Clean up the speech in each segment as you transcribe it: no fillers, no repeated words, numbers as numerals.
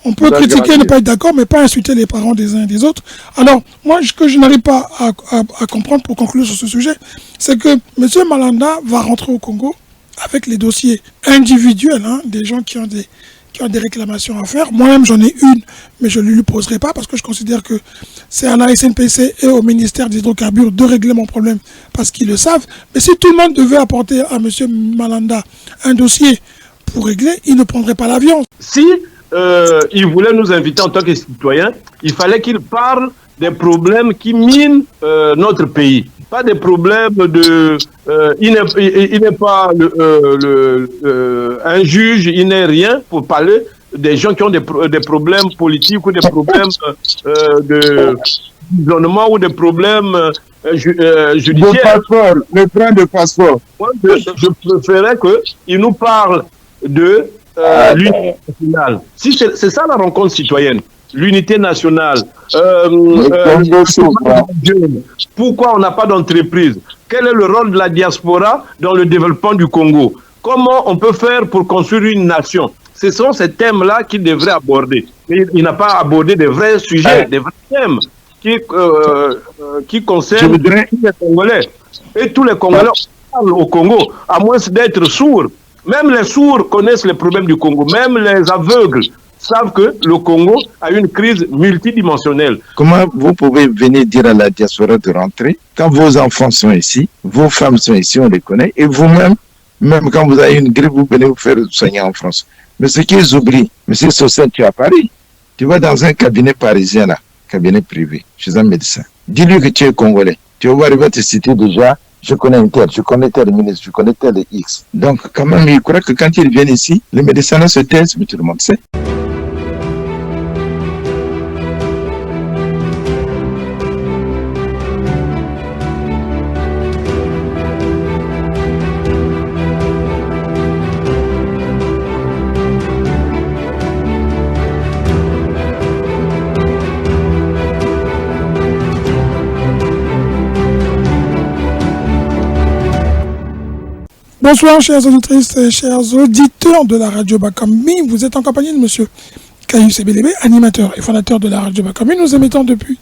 On peut critiquer, ne pas être d'accord, mais pas insulter les parents des uns et des autres. Alors, moi, ce que je n'arrive pas à comprendre pour conclure sur ce sujet, c'est que M. Malanda va rentrer au Congo avec les dossiers individuels, des gens qui ont des réclamations à faire. Moi-même, j'en ai une, mais je ne lui poserai pas parce que je considère que c'est à la SNPC et au ministère des hydrocarbures de régler mon problème parce qu'ils le savent. Mais si tout le monde devait apporter à M. Malanda un dossier pour régler, il ne prendrait pas l'avion. Si il voulait nous inviter en tant que citoyens, il fallait qu'il parle des problèmes qui minent notre pays. Pas des problèmes de... il n'est pas un juge, il n'est rien pour parler des gens qui ont des problèmes politiques ou des problèmes de gouvernement ou des problèmes judiciaires. Le passeport, le train de passeport. Je préférais qu'il nous parle de l'unité nationale. Si c'est ça la rencontre citoyenne. L'unité nationale. Pourquoi on n'a pas d'entreprise? Quel est le rôle de la diaspora dans le développement du Congo? Comment on peut faire pour construire une nation? Ce sont ces thèmes-là qu'il devrait aborder. Il n'a pas abordé des vrais sujets, des vrais thèmes qui concernent les Congolais. Et tous les Congolais parlent au Congo, à moins d'être sourds. Même les sourds connaissent les problèmes du Congo. Même les aveugles savent que le Congo a une crise multidimensionnelle. Comment vous pouvez venir dire à la diaspora de rentrer quand vos enfants sont ici, vos femmes sont ici, on les connaît, et vous-même, même quand vous avez une grippe, vous venez vous faire soigner en France. Mais ce qu'ils oublient, M. Sosen, tu es à Paris, tu vas dans un cabinet parisien, là, cabinet privé, chez un médecin. Dis-lui que tu es Congolais. Tu vas voir, il va te citer déjà, je connais un tel, je connais tel ministre, je connais tel X. Donc, quand même, il croit que quand ils viennent ici, les médecins se taisent, mais tout le monde sait. Bonsoir, chères auditrices et chers auditeurs de la radio Bakambi. Vous êtes en compagnie de M. Kayus Ebelebe, animateur et fondateur de la radio Bakambi. Nous émettons depuis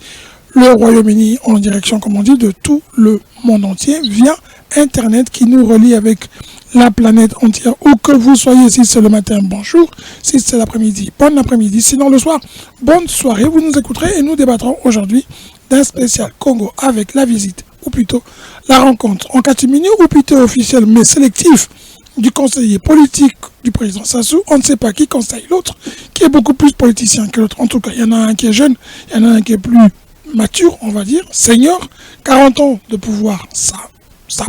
le Royaume-Uni en direction, comme on dit, de tout le monde entier via Internet qui nous relie avec la planète entière. Où que vous soyez, si c'est le matin, bonjour. Si c'est l'après-midi, bon après-midi. Sinon, le soir, bonne soirée. Vous nous écouterez et nous débattrons aujourd'hui d'un spécial Congo avec la visite, ou plutôt la rencontre en catimini, ou plutôt officiel mais sélectif du conseiller politique du président Sassou. On ne sait pas qui conseille l'autre, qui est beaucoup plus politicien que l'autre. En tout cas, il y en a un qui est jeune, il y en a un qui est plus mature, on va dire, senior. 40 ans de pouvoir, ça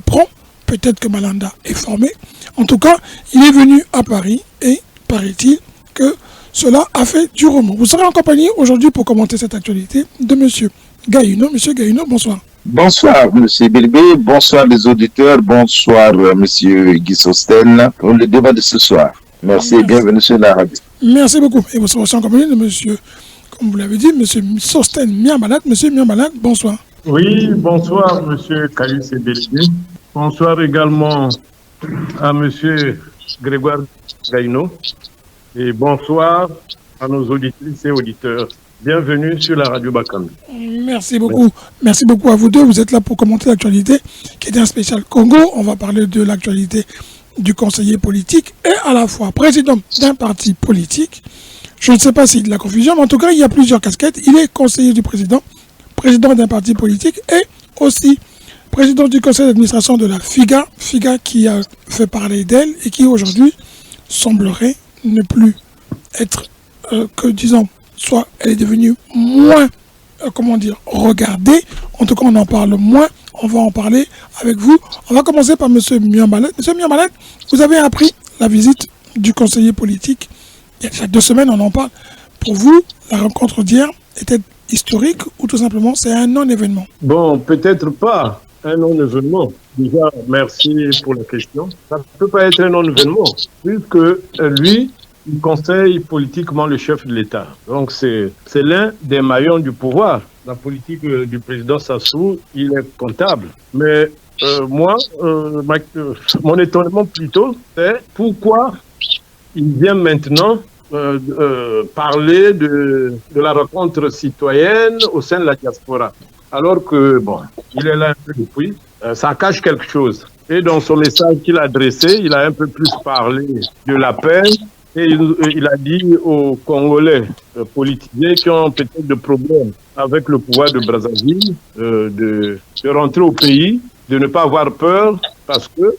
prend. Peut-être que Malanda est formé. En tout cas, il est venu à Paris et paraît-il que cela a fait du remous. Vous serez en compagnie aujourd'hui pour commenter cette actualité de M. Gayuno. Monsieur Gayuno, bonsoir. Bonsoir, M. Bilbé, bonsoir les auditeurs, bonsoir M. Guy Sostel pour le débat de ce soir. Merci et bienvenue sur la radio. Merci beaucoup. Et vous serez aussi en compagnie de M. comme vous l'avez dit, M. Sostel Miambalade. M. Miambalade, bonsoir. Oui, bonsoir M. Kayus Ebelebe. Bonsoir également à M. Grégoire Gayuno. Et bonsoir à nos auditrices et auditeurs. Bienvenue sur la radio Bakambi. Merci beaucoup. Merci beaucoup à vous deux. Vous êtes là pour commenter l'actualité qui est un spécial Congo. On va parler de l'actualité du conseiller politique et à la fois président d'un parti politique. Je ne sais pas s'il y a de la confusion, mais en tout cas, il y a plusieurs casquettes. Il est conseiller du président, président d'un parti politique et aussi président du conseil d'administration de la FIGA. FIGA qui a fait parler d'elle et qui aujourd'hui semblerait ne plus être que, disons, soit elle est devenue moins, regardée. En tout cas, on en parle moins. On va en parler avec vous. On va commencer par M. Miambalade. M. Miambalade, vous avez appris la visite du conseiller politique. Il y a déjà 2 semaines, on en parle. Pour vous, la rencontre d'hier était historique ou tout simplement c'est un non-événement? Bon, peut-être pas un non-événement. Déjà, merci pour la question. Ça ne peut pas être un non-événement, puisque lui, il conseille politiquement le chef de l'État. Donc c'est l'un des maillons du pouvoir. La politique du président Sassou, il est comptable. Mais moi, mon étonnement plutôt, c'est pourquoi il vient maintenant parler de la rencontre citoyenne au sein de la diaspora. Alors que, bon, il est là un peu depuis, ça cache quelque chose. Et dans son message qu'il a adressé, il a un peu plus parlé de la paix et il a dit aux Congolais politisés qui ont peut-être des problèmes avec le pouvoir de Brazzaville de rentrer au pays, de ne pas avoir peur parce que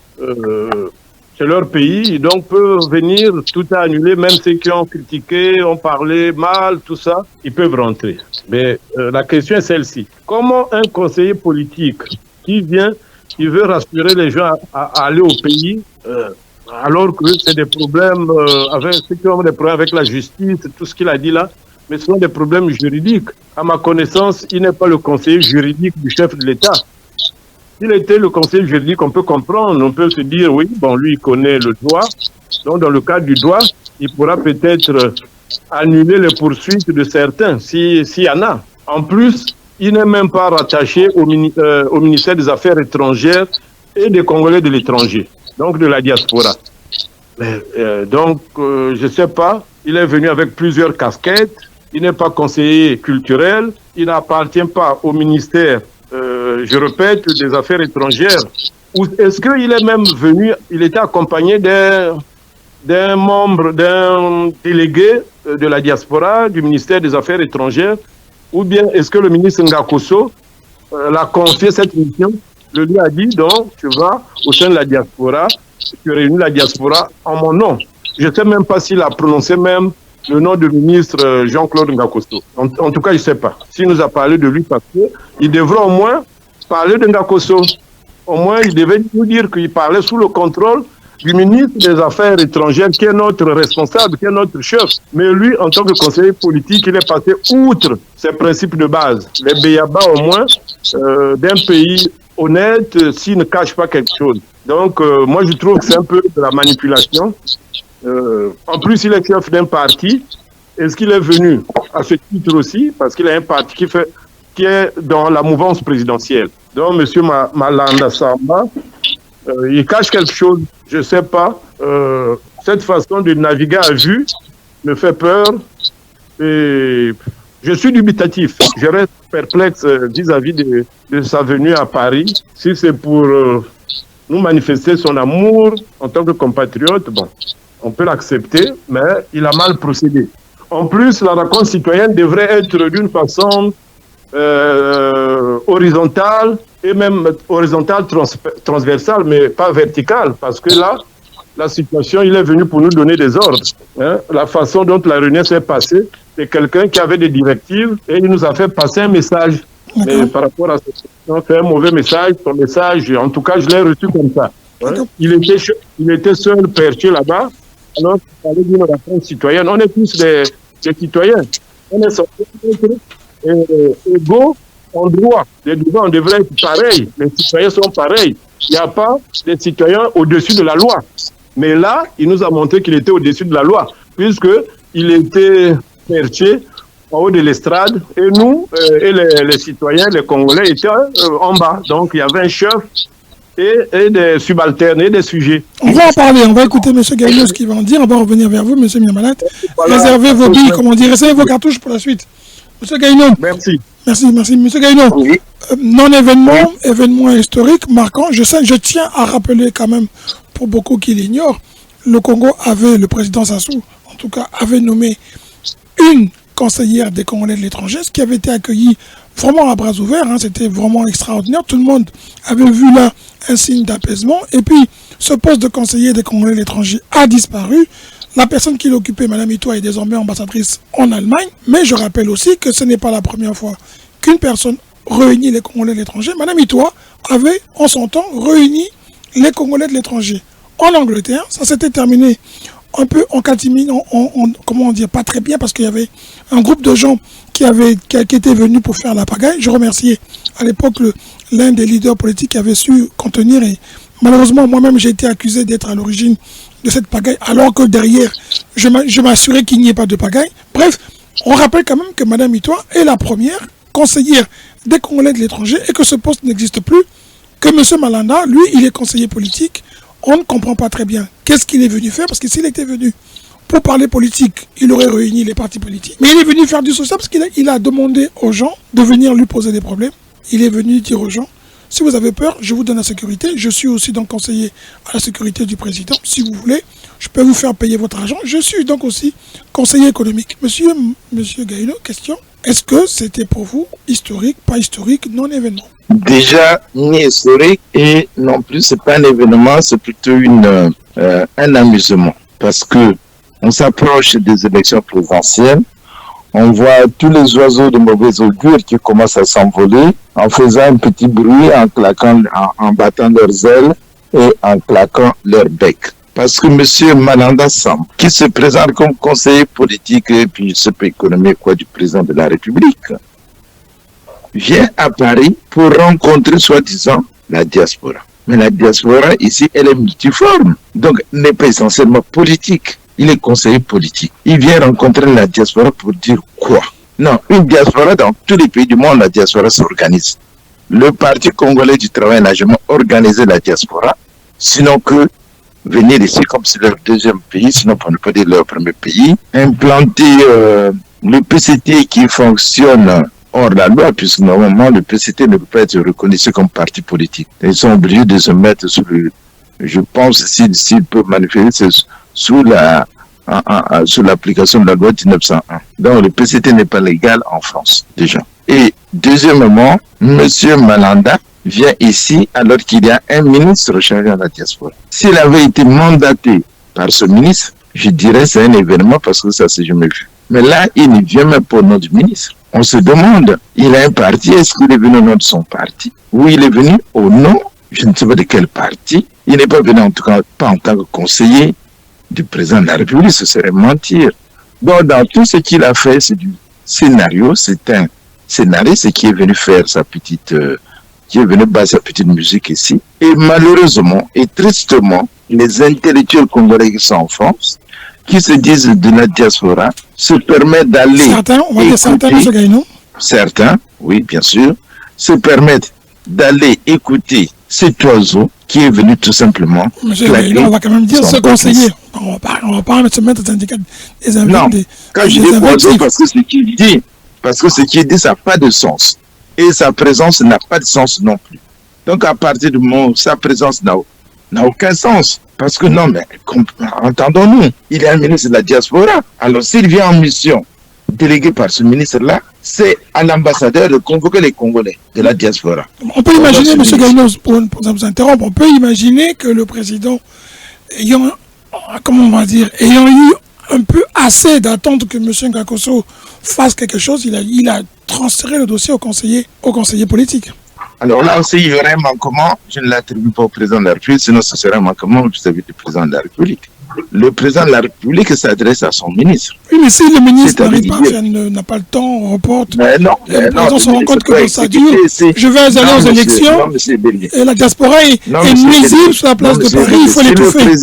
c'est leur pays, donc peuvent venir tout annuler, même ceux qui ont critiqué, ont parlé mal, tout ça, ils peuvent rentrer. Mais la question est celle-ci. Comment un conseiller politique qui vient, il veut rassurer les gens à aller au pays, alors que c'est des problèmes avec ceux qui ont des problèmes avec la justice, tout ce qu'il a dit là, mais ce sont des problèmes juridiques. À ma connaissance, il n'est pas le conseiller juridique du chef de l'État. S'il était le conseiller juridique, on peut comprendre, on peut se dire, oui, bon, lui, il connaît le droit. Donc, dans le cadre du droit, il pourra peut-être annuler les poursuites de certains, s'il y en a. En plus, il n'est même pas rattaché au ministère des Affaires étrangères et des Congolais de l'étranger, donc de la diaspora. Je ne sais pas, il est venu avec plusieurs casquettes, il n'est pas conseiller culturel, il n'appartient pas au ministère je répète, des Affaires étrangères. Ou est-ce qu'il est même venu, il était accompagné d'un membre, d'un délégué de la diaspora, du ministère des Affaires étrangères, ou bien est-ce que le ministre Ngakoso l'a confié cette mission, le lui a dit, donc, tu vas au sein de la diaspora, tu réunis la diaspora en mon nom. Je ne sais même pas s'il a prononcé même le nom du ministre Jean-Claude Ngakoso. En tout cas, je ne sais pas. S'il nous a parlé de lui, parce qu'il devrait au moins parler de Ngakoso. Au moins, il devait nous dire qu'il parlait sous le contrôle du ministre des Affaires étrangères, qui est notre responsable, qui est notre chef. Mais lui, en tant que conseiller politique, il est passé outre ses principes de base. Les béabas, au moins, d'un pays honnête, s'il ne cache pas quelque chose. Donc, moi, je trouve que c'est un peu de la manipulation. En plus, il est chef d'un parti. Est-ce qu'il est venu à ce titre aussi? Parce qu'il a un parti qui est dans la mouvance présidentielle. Donc, M. Malanda Samba, il cache quelque chose, je ne sais pas. Cette façon de naviguer à vue me fait peur. Et je suis dubitatif. Je reste perplexe vis-à-vis de sa venue à Paris. Si c'est pour nous manifester son amour en tant que compatriote, bon, on peut l'accepter, mais il a mal procédé. En plus, la rencontre citoyenne devrait être d'une façon horizontale et même horizontale transversale, mais pas verticale, parce que là, la situation, il est venu pour nous donner des ordres. Hein. La façon dont la réunion s'est passée, c'est quelqu'un qui avait des directives et il nous a fait passer un message. Mais par rapport à cette question, c'est un mauvais message. Son message, en tout cas, je l'ai reçu comme ça. Hein. Il était seul perché là-bas. Alors, il fallait d'une rencontre citoyenne. On est tous des citoyens. On est sortis égaux en droit. Les droits, on devrait être pareils. Les citoyens sont pareils. Il n'y a pas des citoyens au-dessus de la loi. Mais là, il nous a montré qu'il était au-dessus de la loi, puisqu'il était perché en haut de l'estrade, et nous, et les citoyens, les Congolais, étaient en bas. Donc, il y avait un chef et des subalternes et des sujets. On va en parler, on va écouter M. Gaïno ce qu'il va en dire, on va revenir vers vous, M. Miamalat. Voilà. Réservez vos billes, comme on dit, réservez vos cartouches pour la suite. M. Gaïno. Merci. Merci. M. Gaïno. Oui. Non-événement, événement historique, marquant. Je tiens à rappeler quand même, pour beaucoup qui l'ignorent, le Congo avait, le président Sassou, en tout cas, avait nommé une conseillère des Congolais de l'étranger, ce qui avait été accueilli vraiment à bras ouverts, hein, c'était vraiment extraordinaire. Tout le monde avait vu là un signe d'apaisement. Et puis, ce poste de conseiller des Congolais de l'étranger a disparu. La personne qui l'occupait, Mme Itoa, est désormais ambassadrice en Allemagne. Mais je rappelle aussi que ce n'est pas la première fois qu'une personne réunit les Congolais de l'étranger. Mme Itoa avait, en son temps, réuni les Congolais de l'étranger en Angleterre. Ça s'était terminé un peu en catimine, comment on dit, pas très bien, parce qu'il y avait un groupe de gens qui étaient venus pour faire la pagaille. Je remerciais à l'époque l'un des leaders politiques qui avait su contenir, et malheureusement moi-même j'ai été accusé d'être à l'origine de cette pagaille, alors que derrière je m'assurais qu'il n'y ait pas de pagaille. Bref, on rappelle quand même que Mme Itoa est la première conseillère des Congolais de l'étranger et que ce poste n'existe plus, que M. Malanda, lui, il est conseiller politique. On ne comprend pas très bien qu'est-ce qu'il est venu faire, parce que s'il était venu pour parler politique, il aurait réuni les partis politiques. Mais il est venu faire du social parce qu'il a demandé aux gens de venir lui poser des problèmes. Il est venu dire aux gens, si vous avez peur, je vous donne la sécurité. Je suis aussi donc conseiller à la sécurité du président. Si vous voulez, je peux vous faire payer votre argent. Je suis donc aussi conseiller économique. Monsieur Gaïno, question. Est-ce que c'était pour vous historique, pas historique, non événement? Déjà, ni historique et non plus, c'est pas un événement, c'est plutôt un amusement. Parce que on s'approche des élections présidentielles, on voit tous les oiseaux de mauvais augure qui commencent à s'envoler en faisant un petit bruit, en battant leurs ailes et en claquant leur bec. Parce que M. Malanda Sam, qui se présente comme conseiller politique et puis je sais pas économique du président de la République, vient à Paris pour rencontrer soi-disant la diaspora. Mais la diaspora ici, elle est multiforme. Donc, elle n'est pas essentiellement politique. Il est conseiller politique. Il vient rencontrer la diaspora pour dire quoi? Non, une diaspora dans tous les pays du monde, la diaspora s'organise. Le Parti congolais du travail n'a jamais organisé la diaspora, sinon que venir ici comme c'est leur deuxième pays, sinon pour ne pas dire leur premier pays, implanter le PCT qui fonctionne hors la loi, puisque normalement le PCT ne peut pas être reconnu comme parti politique. Ils sont obligés de se mettre sous je pense, s'ils peuvent manifester sous l'application de la loi 1901. Donc le PCT n'est pas légal en France, déjà. Et deuxièmement, M. Malanda vient ici alors qu'il y a un ministre chargé de la diaspora. S'il avait été mandaté par ce ministre, je dirais c'est un événement parce que ça c'est jamais vu. Mais là, il ne vient même pas au nom du ministre. On se demande, il a un parti, est-ce qu'il est venu au nom de son parti? Ou il est venu au nom, je ne sais pas de quel parti. Il n'est pas venu en tout cas pas en tant que conseiller du président de la République, ce serait mentir. Donc dans tout ce qu'il a fait, c'est du scénario, c'est un scénariste qui est venu faire qui est venu baser sa petite musique ici. Et malheureusement et tristement, les intellectuels congolais qui sont en France, qui se disent de la diaspora, se permettent d'aller... Certains, on va dire certains, M. Gaïno. Certains, oui, bien sûr, se permettent d'aller écouter cet oiseau qui est venu tout simplement... Monsieur Gaïno, on va quand même dire ce conseiller. On va pas se mettre des invités. Non, quand je dis oiseau, parce que ce qu'il dit, ça n'a pas de sens. Et sa présence n'a pas de sens non plus. Donc à partir du moment où sa présence n'a aucun sens. Parce que non, mais entendons-nous, il est un ministre de la diaspora. Alors s'il vient en mission délégué par ce ministre-là, c'est à l'ambassadeur de convoquer les Congolais de la diaspora. On peut imaginer, M. Gaïno, pour vous interrompre, on peut imaginer que le président, ayant eu un peu assez d'attendre que M. Ngakoso fasse quelque chose, il a transféré le dossier au conseiller politique. Alors là aussi, il y aurait un manquement, je ne l'attribue pas au président de la République, sinon ce serait un manquement vis-à-vis du président de la République. Le président de la République s'adresse à son ministre. Oui, mais si le ministre n'a pas le temps, on reporte. Mais non, on se rend compte que dans sa dure, je vais aller aux élections et la diaspora est nuisible sur la place de Paris, il faut l'étouffer.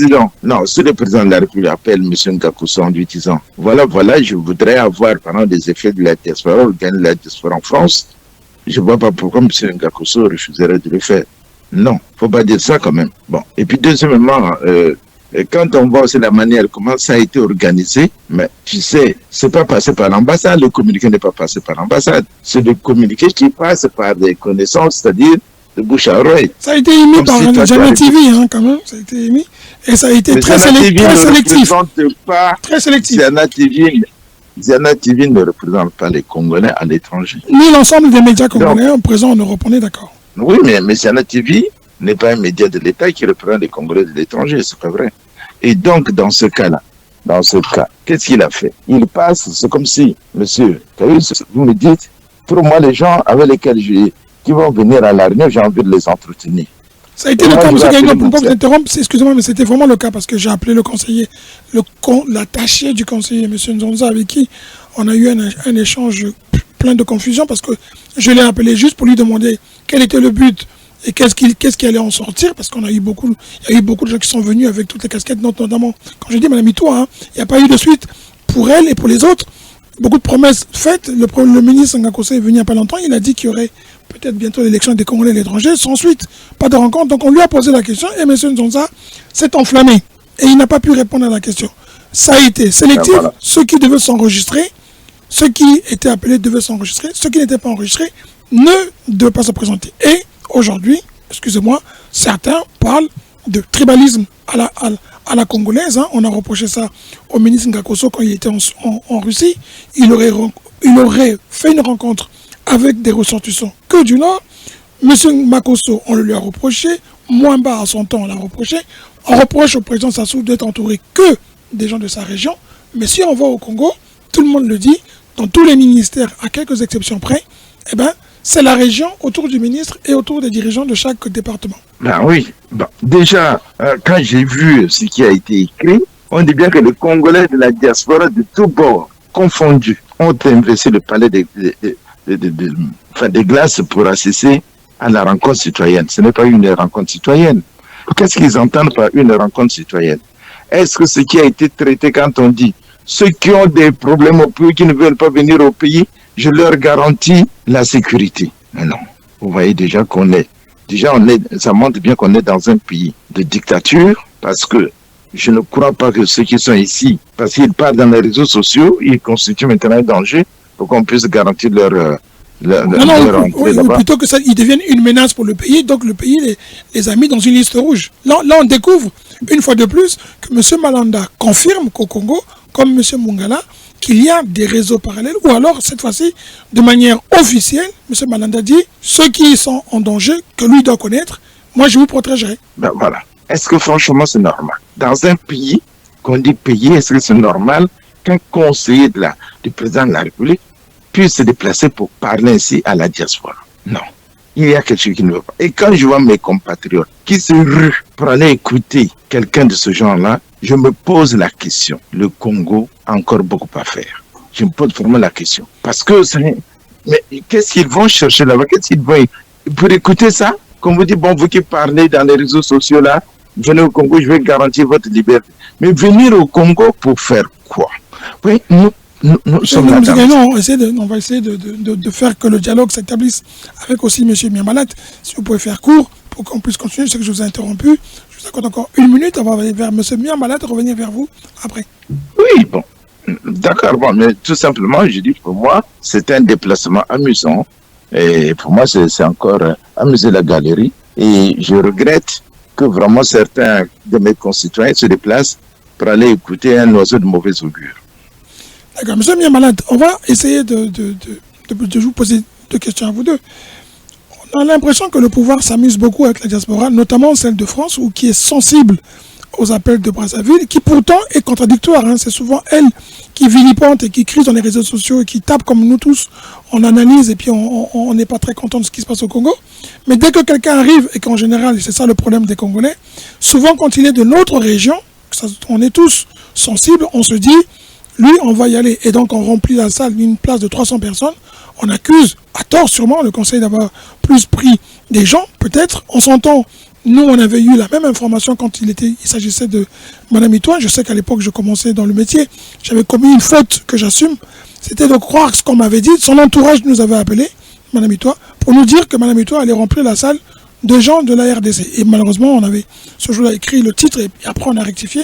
Si le président de la République appelle M. Ngakoso en lui disant voilà, je voudrais avoir pendant des effets de la diaspora, organiser la diaspora en France, je ne vois pas pourquoi M. Ngakoso refuserait de le faire. Non, il ne faut pas dire ça quand même. Bon. Et puis deuxièmement, quand on voit aussi la manière comment ça a été organisé, mais tu sais, c'est pas passé par l'ambassade, le communiqué n'est pas passé par l'ambassade. C'est le communiqué qui passe par des connaissances, c'est-à-dire de bouche à oreille. Ça a été émis par Jana TV, quand même. Ça a été émis. Et ça a été très sélectif. Très sélectif. Jana TV ne représente pas les Congolais à l'étranger. Ni l'ensemble des médias congolais présents en Europe, on est d'accord. Oui, mais Jana TV n'est pas un média de l'État qui représente les Congolais de l'étranger, c'est pas vrai. Et donc, dans ce cas, qu'est-ce qu'il a fait? Il passe, c'est comme si, monsieur, vous me dites, pour moi, les gens avec lesquels qui vont venir à la réunion, j'ai envie de les entretenir. Ça a été le cas, M. Gaïno, pour ne pas vous interrompre, excusez-moi, mais c'était vraiment le cas parce que j'ai appelé le conseiller, l'attaché du conseiller, M. Nzonza, avec qui on a eu un échange plein de confusion parce que je l'ai appelé juste pour lui demander quel était le but et qu'est-ce qui allait en sortir, parce qu'il y a eu beaucoup de gens qui sont venus avec toutes les casquettes, notamment, quand je dis Madame Itoa, il n'y a pas eu de suite pour elle et pour les autres. Beaucoup de promesses faites. Le ministre Ngakoso est venu il n'y a pas longtemps, il a dit qu'il y aurait peut-être bientôt l'élection des Congolais à l'étranger, sans suite, pas de rencontre. Donc on lui a posé la question et M. Nzonza s'est enflammé et il n'a pas pu répondre à la question. ça a été sélectif. Voilà. Ceux qui devaient s'enregistrer, ceux qui étaient appelés devaient s'enregistrer, ceux qui n'étaient pas enregistrés ne devaient pas se présenter. Et aujourd'hui, excusez-moi, certains parlent de tribalisme à la congolaise. Hein. On a reproché ça au ministre Ngakoso quand il était en Russie. Il aurait fait une rencontre avec des ressortissants que du Nord. Monsieur Makoso, on le lui a reproché. Mwamba, à son temps, on l'a reproché. On reproche au président Sassou d'être entouré que des gens de sa région. Mais si on va au Congo, tout le monde le dit, dans tous les ministères, à quelques exceptions près, eh ben, c'est la région autour du ministre et autour des dirigeants de chaque département. Ben oui. Bon, déjà, quand j'ai vu ce qui a été écrit, on dit bien que les Congolais de la diaspora de tous bords, confondus, ont investi le palais des glaces pour assister à la rencontre citoyenne. Ce n'est pas une rencontre citoyenne. Qu'est-ce qu'ils entendent par une rencontre citoyenne? Est-ce que ce qui a été traité quand on dit ceux qui ont des problèmes au pays, qui ne veulent pas venir au pays, je leur garantis la sécurité? Mais non. Vous voyez déjà ça montre bien qu'on est dans un pays de dictature, parce que je ne crois pas que ceux qui sont ici, parce qu'ils parlent dans les réseaux sociaux, ils constituent maintenant un danger pour qu'on puisse garantir leur entrée là-bas. Plutôt que ça, ils deviennent une menace pour le pays, donc le pays les a mis dans une liste rouge. Là, on découvre, une fois de plus, que M. Malanda confirme qu'au Congo, comme M. Mungala, qu'il y a des réseaux parallèles, ou alors, cette fois-ci, de manière officielle, M. Malanda dit, ceux qui sont en danger, que lui doit connaître, moi je vous protégerai. Ben voilà. Est-ce que franchement c'est normal? Dans un pays, qu'on dit pays, est-ce que c'est normal qu'un conseiller du président de la République puisse se déplacer pour parler ainsi à la diaspora? Non. Il y a quelque chose qui ne veut pas. Et quand je vois mes compatriotes qui se ruent pour aller écouter quelqu'un de ce genre-là, je me pose la question. Le Congo a encore beaucoup à faire. Je me pose vraiment la question. Parce que, mais qu'est-ce qu'ils vont chercher là-bas? Qu'est-ce qu'ils vont... Pour écouter ça, comme vous dites, bon, vous qui parlez dans les réseaux sociaux là, venez au Congo, je vais garantir votre liberté. Mais venir au Congo pour faire quoi? Oui, nous sommes là. On va essayer de faire que le dialogue s'établisse avec aussi M. Miamalat. Si vous pouvez faire court pour qu'on puisse continuer, je sais que je vous ai interrompu. Je vous accorde encore une minute, on va aller vers M. Miamalat et revenir vers vous après. Oui, bon. D'accord, bon, mais tout simplement, je dis pour moi, c'est un déplacement amusant. Et pour moi, c'est encore amuser la galerie. Et je regrette que vraiment certains de mes concitoyens se déplacent pour aller écouter un oiseau de mauvais augure. D'accord, M. Miamalat, on va essayer de vous poser deux questions à vous deux. On a l'impression que le pouvoir s'amuse beaucoup avec la diaspora, notamment celle de France, ou qui est sensible aux appels de Brazzaville, qui pourtant est contradictoire. Hein. C'est souvent elle qui vilipende et qui crie dans les réseaux sociaux et qui tape comme nous tous. On analyse et puis on n'est pas très content de ce qui se passe au Congo. Mais dès que quelqu'un arrive, et qu'en général, c'est ça le problème des Congolais, souvent quand il est de notre région, on est tous sensibles, on se dit, lui, on va y aller. Et donc on remplit la salle d'une place de 300 personnes. On accuse, à tort sûrement, le conseil d'avoir plus pris des gens, peut-être. On s'entend, nous, on avait eu la même information quand il s'agissait de Mme Itoa. Je sais qu'à l'époque, je commençais dans le métier. J'avais commis une faute que j'assume. C'était de croire ce qu'on m'avait dit. Son entourage nous avait appelé, Mme Itoa, pour nous dire que Mme Itoa allait remplir la salle de gens de la RDC. Et malheureusement, on avait ce jour-là écrit le titre et après on a rectifié.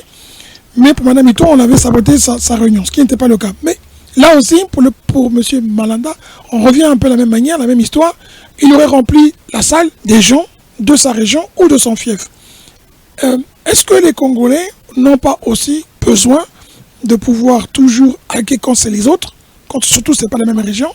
Mais pour Mme Itoa, on avait saboté sa réunion, ce qui n'était pas le cas. Mais là aussi, pour M. Malanda, on revient un peu de la même manière, la même histoire. Il aurait rempli la salle des gens de sa région ou de son fief. Est-ce que les Congolais n'ont pas aussi besoin de pouvoir toujours hacker quand c'est les autres, quand surtout c'est pas la même région?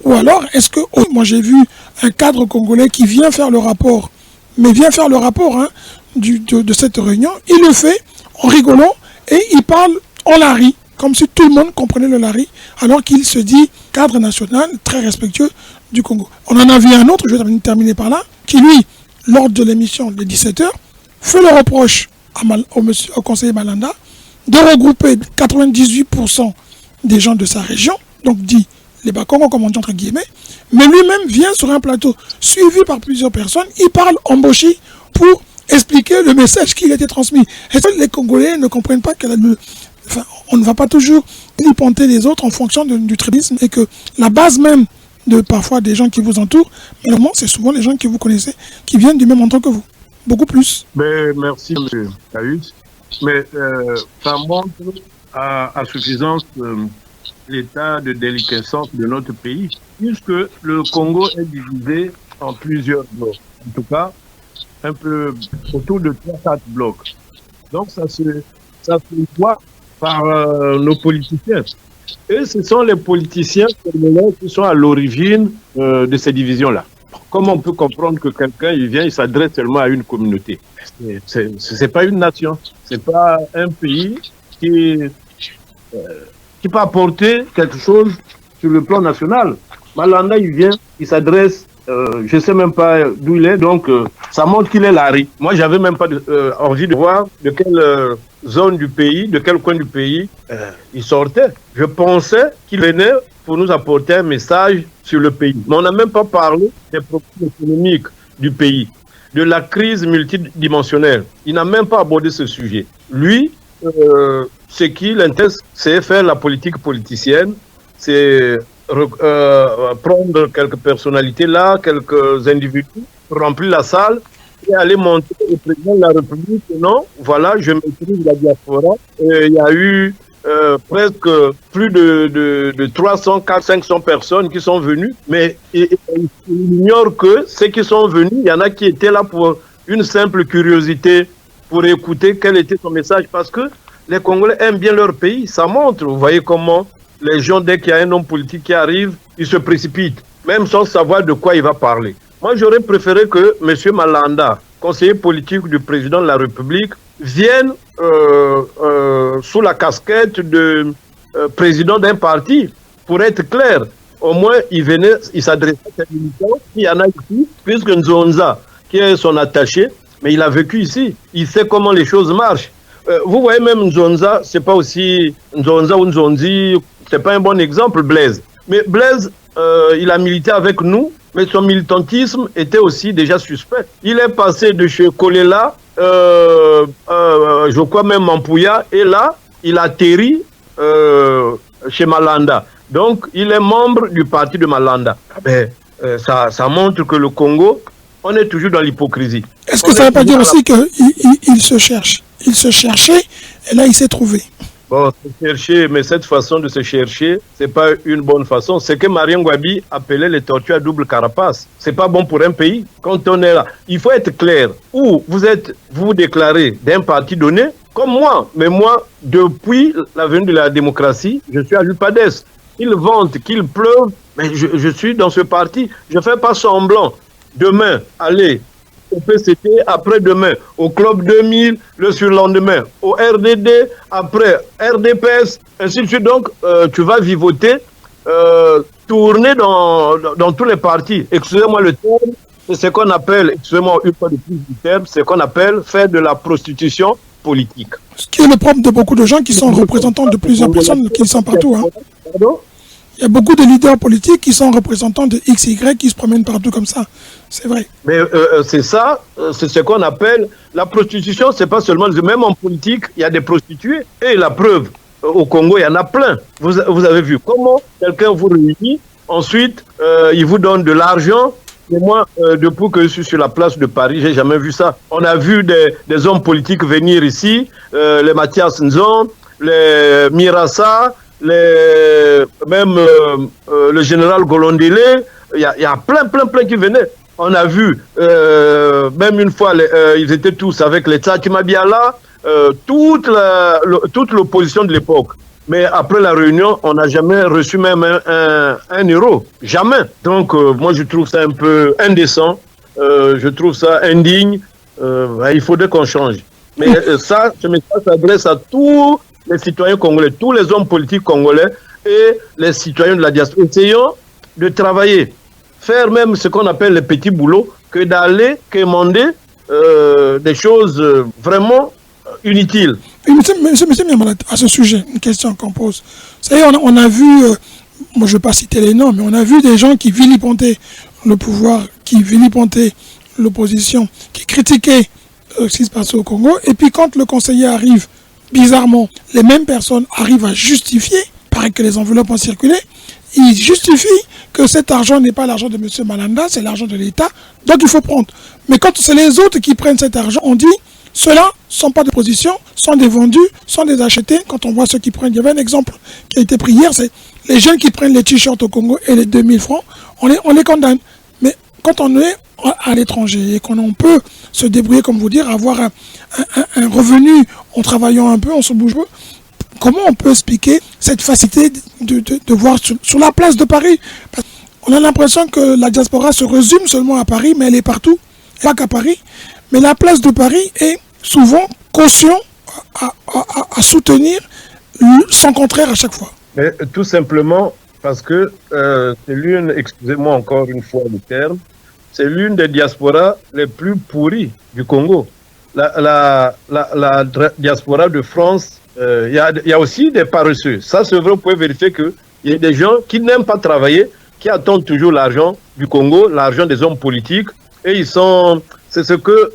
Ou alors, est-ce que... Oh, moi j'ai vu un cadre congolais qui vient faire le rapport, mais vient faire le rapport hein, de cette réunion, il le fait en rigolant et il parle en lari, comme si tout le monde comprenait le lari, alors qu'il se dit cadre national très respectueux du Congo. On en a vu un autre, je vais terminer par là, qui lui, lors de l'émission de 17h, fait le reproche au conseiller Malanda de regrouper 98% des gens de sa région, donc dit les Bakongo comme on dit entre guillemets, mais lui-même vient sur un plateau suivi par plusieurs personnes, il parle en boshi pour expliquer le message qui a été transmis. Et ça, les Congolais ne comprennent pas on ne va pas toujours clipenter les autres en fonction du tribalisme et que la base même de parfois des gens qui vous entourent, malheureusement, c'est souvent les gens que vous connaissez qui viennent du même endroit que vous. Beaucoup plus. Mais merci, M. Caius. Mais ça montre à suffisance l'état de déliquescence de notre pays, puisque le Congo est divisé en plusieurs blocs. En tout cas, un peu autour de 3-4 blocs. Donc ça se voit par nos politiciens. Et ce sont les politiciens qui sont à l'origine de ces divisions-là. Comment on peut comprendre que quelqu'un, il vient, il s'adresse seulement à une communauté? C'est pas une nation, c'est pas un pays qui peut apporter quelque chose sur le plan national. Malanda, il vient, il s'adresse, je sais même pas d'où il est, donc ça montre qu'il est Larry. Moi, j'avais même pas envie de voir de quelle zone du pays, de quel coin du pays il sortait. Je pensais qu'il venait pour nous apporter un message sur le pays. Mais on n'a même pas parlé des problèmes économiques du pays, de la crise multidimensionnelle. Il n'a même pas abordé ce sujet. Lui, ce qui l'intéresse, c'est faire la politique politicienne, c'est prendre quelques personnalités là, quelques individus, remplir la salle et aller monter au président de la République. Non, voilà, je maîtrise la diaspora. Il y a eu presque plus de 300, 400, 500 personnes qui sont venues, mais il ignore que ceux qui sont venus, il y en a qui étaient là pour une simple curiosité, pour écouter quel était son message, parce que les Congolais aiment bien leur pays, ça montre. Vous voyez comment les gens, dès qu'il y a un homme politique qui arrive, ils se précipitent, même sans savoir de quoi il va parler. Moi, j'aurais préféré que M. Malanda, conseiller politique du président de la République, vienne sous la casquette de président d'un parti, pour être clair. Au moins, il venait, il s'adressait à ses militants. Il y en a ici, puisque Nzonza, qui est son attaché, mais il a vécu ici. Il sait comment les choses marchent. Vous voyez, même Nzonza, c'est pas aussi Nzonza ou Nzonzi, c'est pas un bon exemple, Blaise. Mais Blaise, il a milité avec nous, mais son militantisme était aussi déjà suspect. Il est passé de chez Kolela, je crois même Mampouya, et là, il atterrit chez Malanda. Donc, il est membre du parti de Malanda. Ça montre que le Congo, on est toujours dans l'hypocrisie. Est-ce que ça ne veut pas dire aussi qu'il se cherche? Il se cherchait, et là, il s'est trouvé. Bon, se chercher, mais cette façon de se chercher, c'est pas une bonne façon. C'est que Marien Ngouabi appelait les tortues à double carapace. C'est pas bon pour un pays. Quand on est là, il faut être clair. Ou vous déclarez d'un parti donné, comme moi. Mais moi, depuis la venue de la démocratie, je suis à l'UPADES. Qu'il vente, qu'il pleuve, mais je suis dans ce parti. Je fais pas semblant. Demain, allez au PCT, après-demain, au Club 2000, le surlendemain, au RDD, après RDPS, ainsi de suite. Donc, tu vas vivoter, tourner dans tous les partis. Excusez-moi le terme, c'est ce qu'on appelle, excusez-moi une fois de plus du terme, c'est ce qu'on appelle faire de la prostitution politique. Ce qui est le propre de beaucoup de gens qui sont représentants de plusieurs personnes qui sont partout. Hein. Pardon? Il y a beaucoup de leaders politiques qui sont représentants de XY qui se promènent partout comme ça. C'est vrai. Mais c'est ça, c'est ce qu'on appelle la prostitution. C'est pas seulement, même en politique, il y a des prostituées. Et la preuve, au Congo, il y en a plein. Vous avez vu comment quelqu'un vous réunit, ensuite, il vous donne de l'argent. Et moi, depuis que je suis sur la place de Paris, j'ai jamais vu ça. On a vu des hommes politiques venir ici, les Mathias Nzon, les Mirassa, même le général Golondele, il y a plein qui venaient. On a vu, même une fois, ils étaient tous avec les Tsakimabiala, toute l'opposition de l'époque. Mais après la réunion, on n'a jamais reçu même un euro. Jamais. Donc, moi, je trouve ça un peu indécent. Je trouve ça indigne. Il faudrait qu'on change. Mais ça, ce message s'adresse à tous les citoyens congolais, tous les hommes politiques congolais et les citoyens de la diaspora. Essayons de travailler, faire même ce qu'on appelle les petits boulots, que d'aller quémander des choses vraiment inutiles. Monsieur Miamala, à ce sujet, une question qu'on pose. Vous savez, on a vu, moi je ne vais pas citer les noms, mais on a vu des gens qui vilipentaient le pouvoir, qui vilipentaient l'opposition, qui critiquaient ce qui se passe au Congo, et puis quand le conseiller arrive, bizarrement, les mêmes personnes arrivent à justifier, paraît que les enveloppes ont circulé, ils justifient que cet argent n'est pas l'argent de M. Malanda, c'est l'argent de l'État, donc il faut prendre. Mais quand c'est les autres qui prennent cet argent, on dit Ceux-là ne sont pas de position, sont des vendus, sont des achetés. Quand on voit ceux qui prennent, il y avait un exemple qui a été pris hier, c'est les jeunes qui prennent les t-shirts au Congo et les 2000 francs, on les condamne. Mais quand on est à l'étranger et qu'on peut se débrouiller, comme vous dire, avoir un revenu en travaillant un peu, on se bouge peu, comment on peut expliquer cette facilité de voir sur la place de Paris? Parce qu'on a l'impression que la diaspora se résume seulement à Paris, mais elle est partout, pas qu'à Paris. Mais la place de Paris est souvent caution à soutenir son contraire à chaque fois. Mais tout simplement parce que c'est l'une, excusez-moi encore une fois le terme, c'est l'une des diasporas les plus pourries du Congo. La diaspora de France, il y a aussi des paresseux. Ça, c'est vrai, vous pouvez vérifier qu'il y a des gens qui n'aiment pas travailler, qui attendent toujours l'argent du Congo, l'argent des hommes politiques, et ils sont, c'est ce que,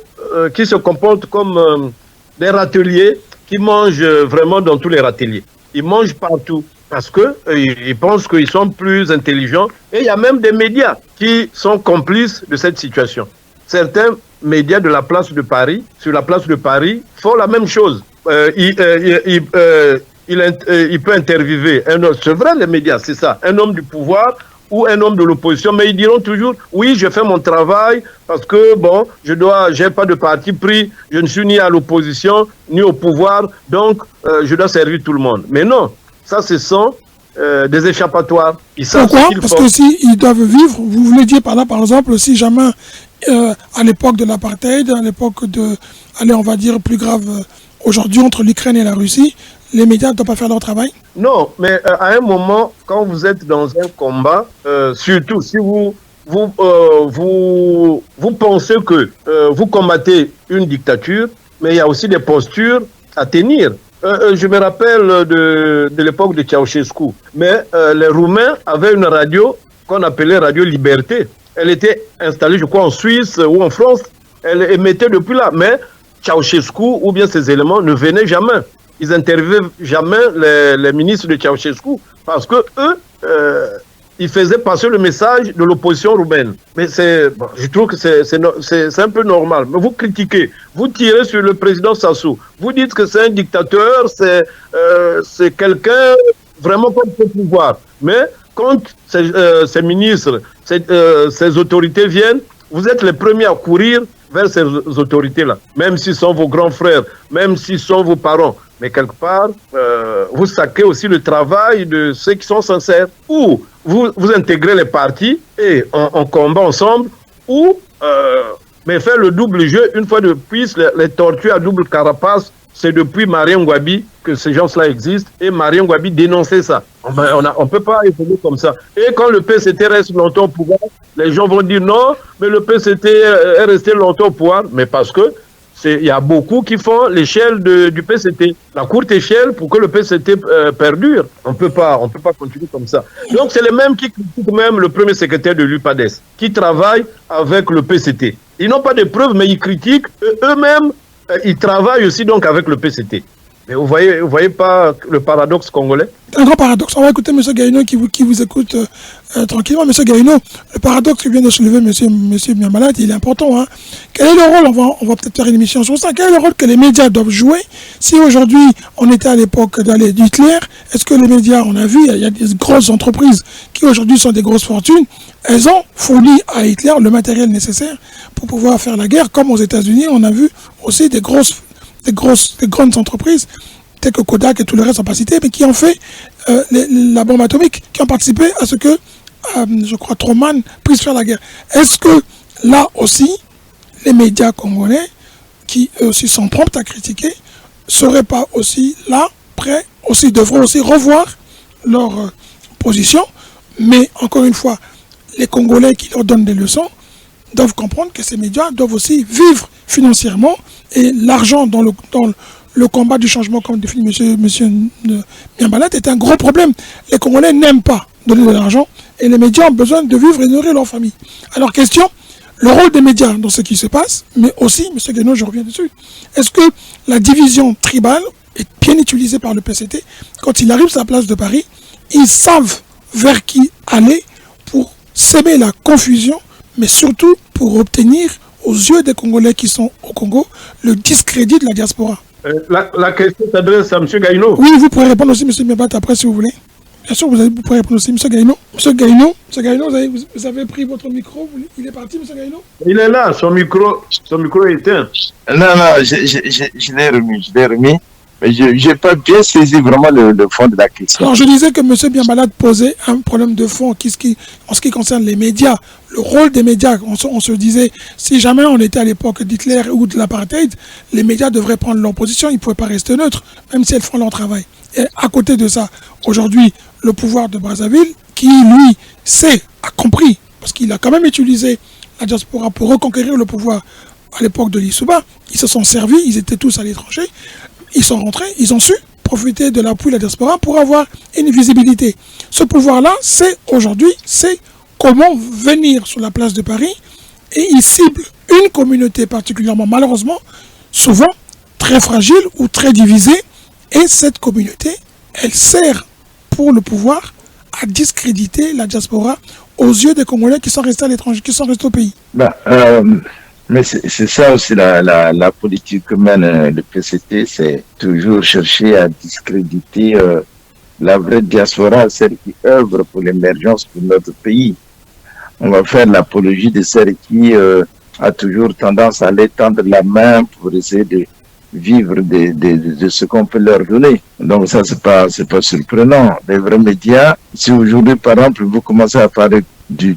qui se comportent comme des râteliers, qui mangent vraiment dans tous les râteliers. Ils mangent partout parce que ils pensent qu'ils sont plus intelligents. Et il y a même des médias qui sont complices de cette situation. Certains médias de la place de Paris, sur la place de Paris, font la même chose. Il peut interviewer un homme, c'est vrai les médias, c'est ça, un homme du pouvoir ou un homme de l'opposition, mais ils diront toujours, oui, je fais mon travail parce que, bon, j'ai pas de parti pris, je ne suis ni à l'opposition, ni au pouvoir, donc je dois servir tout le monde. Mais non, ça, ce sont des échappatoires. Pourquoi? Parce que s'ils doivent vivre, vous voulez dire par là, par exemple, si jamais, à l'époque de l'apartheid, à l'époque de, allez, on va dire plus grave, aujourd'hui, entre l'Ukraine et la Russie, les médias ne doivent pas faire leur travail? Non, mais à un moment, quand vous êtes dans un combat, surtout si vous pensez que vous combattez une dictature, mais il y a aussi des postures à tenir. Je me rappelle de l'époque de Ceausescu, mais les Roumains avaient une radio qu'on appelait Radio Liberté. Elle était installée, je crois, en Suisse ou en France. Elle émettait depuis là, mais Ceausescu ou bien ses éléments ne venaient jamais. Ils n'interviewaient jamais les ministres de Ceausescu parce que eux, ils faisaient passer le message de l'opposition roumaine. Mais je trouve que c'est un peu normal. Mais vous critiquez, vous tirez sur le président Sassou, vous dites que c'est un dictateur, c'est quelqu'un vraiment comme le pouvoir. Mais quand ces ministres, ces autorités viennent, vous êtes les premiers à courir vers ces autorités-là, même s'ils sont vos grands frères, même s'ils sont vos parents. Mais quelque part, vous sacquez aussi le travail de ceux qui sont sincères. Ou vous intégrez les partis et on combat ensemble, ou mais faire le double jeu, une fois de plus, les tortues à double carapace, c'est depuis Marien Ngouabi que ces gens-là existent, et Marien Ngouabi dénonçait ça. On ne peut pas évoluer comme ça. Et quand le PCT reste longtemps au pouvoir, les gens vont dire non, mais le PCT est resté longtemps au pouvoir, mais parce que il y a beaucoup qui font l'échelle du PCT, la courte échelle pour que le PCT perdure. On peut pas continuer comme ça. Donc c'est les mêmes qui critiquent même le premier secrétaire de l'UPADES, qui travaille avec le PCT. Ils n'ont pas de preuves, mais ils critiquent. Eux-mêmes, ils travaillent aussi donc avec le PCT. Mais vous voyez pas le paradoxe congolais? Un grand paradoxe. On va écouter M. Gaïno qui vous écoute tranquillement. M. Gaïno, le paradoxe que vient de soulever M. Miambalat, il est important. Hein. Quel est le rôle, on va peut-être faire une émission sur ça, quel est le rôle que les médias doivent jouer? Si aujourd'hui on était à l'époque d'Hitler, est-ce que les médias, on a vu, il y a des grosses entreprises qui aujourd'hui sont des grosses fortunes, elles ont fourni à Hitler le matériel nécessaire pour pouvoir faire la guerre, comme aux États-Unis, on a vu aussi des grandes entreprises, telles que Kodak et tout le reste, sont pas cités, mais qui ont fait la bombe atomique, qui ont participé à ce que, je crois, Truman puisse faire la guerre. Est-ce que là aussi, les médias congolais, qui eux aussi sont prompts à critiquer, seraient pas aussi là, prêts, devraient aussi revoir leur position, mais encore une fois, les Congolais qui leur donnent des leçons doivent comprendre que ces médias doivent aussi vivre financièrement, et l'argent dans le combat du changement, comme définit M. Miambalat, est un gros problème. Les Congolais n'aiment pas donner de l'argent, et les médias ont besoin de vivre et nourrir leur famille. Alors question, le rôle des médias dans ce qui se passe, mais aussi, M. Guéno, je reviens dessus, est-ce que la division tribale est bien utilisée par le PCT? Quand il arrive sur la place de Paris, ils savent vers qui aller pour s'aimer la confusion, mais surtout pour obtenir aux yeux des Congolais qui sont au Congo, le discrédit de la diaspora? La question s'adresse à M. Gaïno. Oui, vous pourrez répondre aussi, M. Miabat, après, si vous voulez. Bien sûr, vous pourrez répondre aussi, M. Gaïno. M. Gaïno, vous avez pris votre micro, il est parti, M. Gaïno? Il est là, son micro est éteint. Non, je l'ai remis. Mais je n'ai pas bien saisi vraiment le fond de la question. Alors, je disais que M. Biambalad posait un problème de fond en ce qui concerne les médias, le rôle des médias. On se disait, si jamais on était à l'époque d'Hitler ou de l'apartheid, les médias devraient prendre leur position, ils ne pouvaient pas rester neutres, même si elles font leur travail. Et à côté de ça, aujourd'hui, le pouvoir de Brazzaville, qui lui a compris, parce qu'il a quand même utilisé la diaspora pour reconquérir le pouvoir à l'époque de l'Issouba, ils se sont servis, ils étaient tous à l'étranger, ils sont rentrés, ils ont su profiter de l'appui de la diaspora pour avoir une visibilité. Ce pouvoir-là, aujourd'hui, c'est comment venir sur la place de Paris et il cible une communauté particulièrement, malheureusement, souvent très fragile ou très divisée. Et cette communauté, elle sert pour le pouvoir à discréditer la diaspora aux yeux des Congolais qui sont restés à l'étranger, qui sont restés au pays. Mais c'est ça aussi la politique que mène le PCT, c'est toujours chercher à discréditer la vraie diaspora, celle qui œuvre pour l'émergence de notre pays. On va faire l'apologie de celle qui a toujours tendance à aller tendre la main pour essayer de vivre de ce qu'on peut leur donner. Donc ça, c'est pas surprenant. Les vrais médias, si aujourd'hui, par exemple, vous commencez à parler du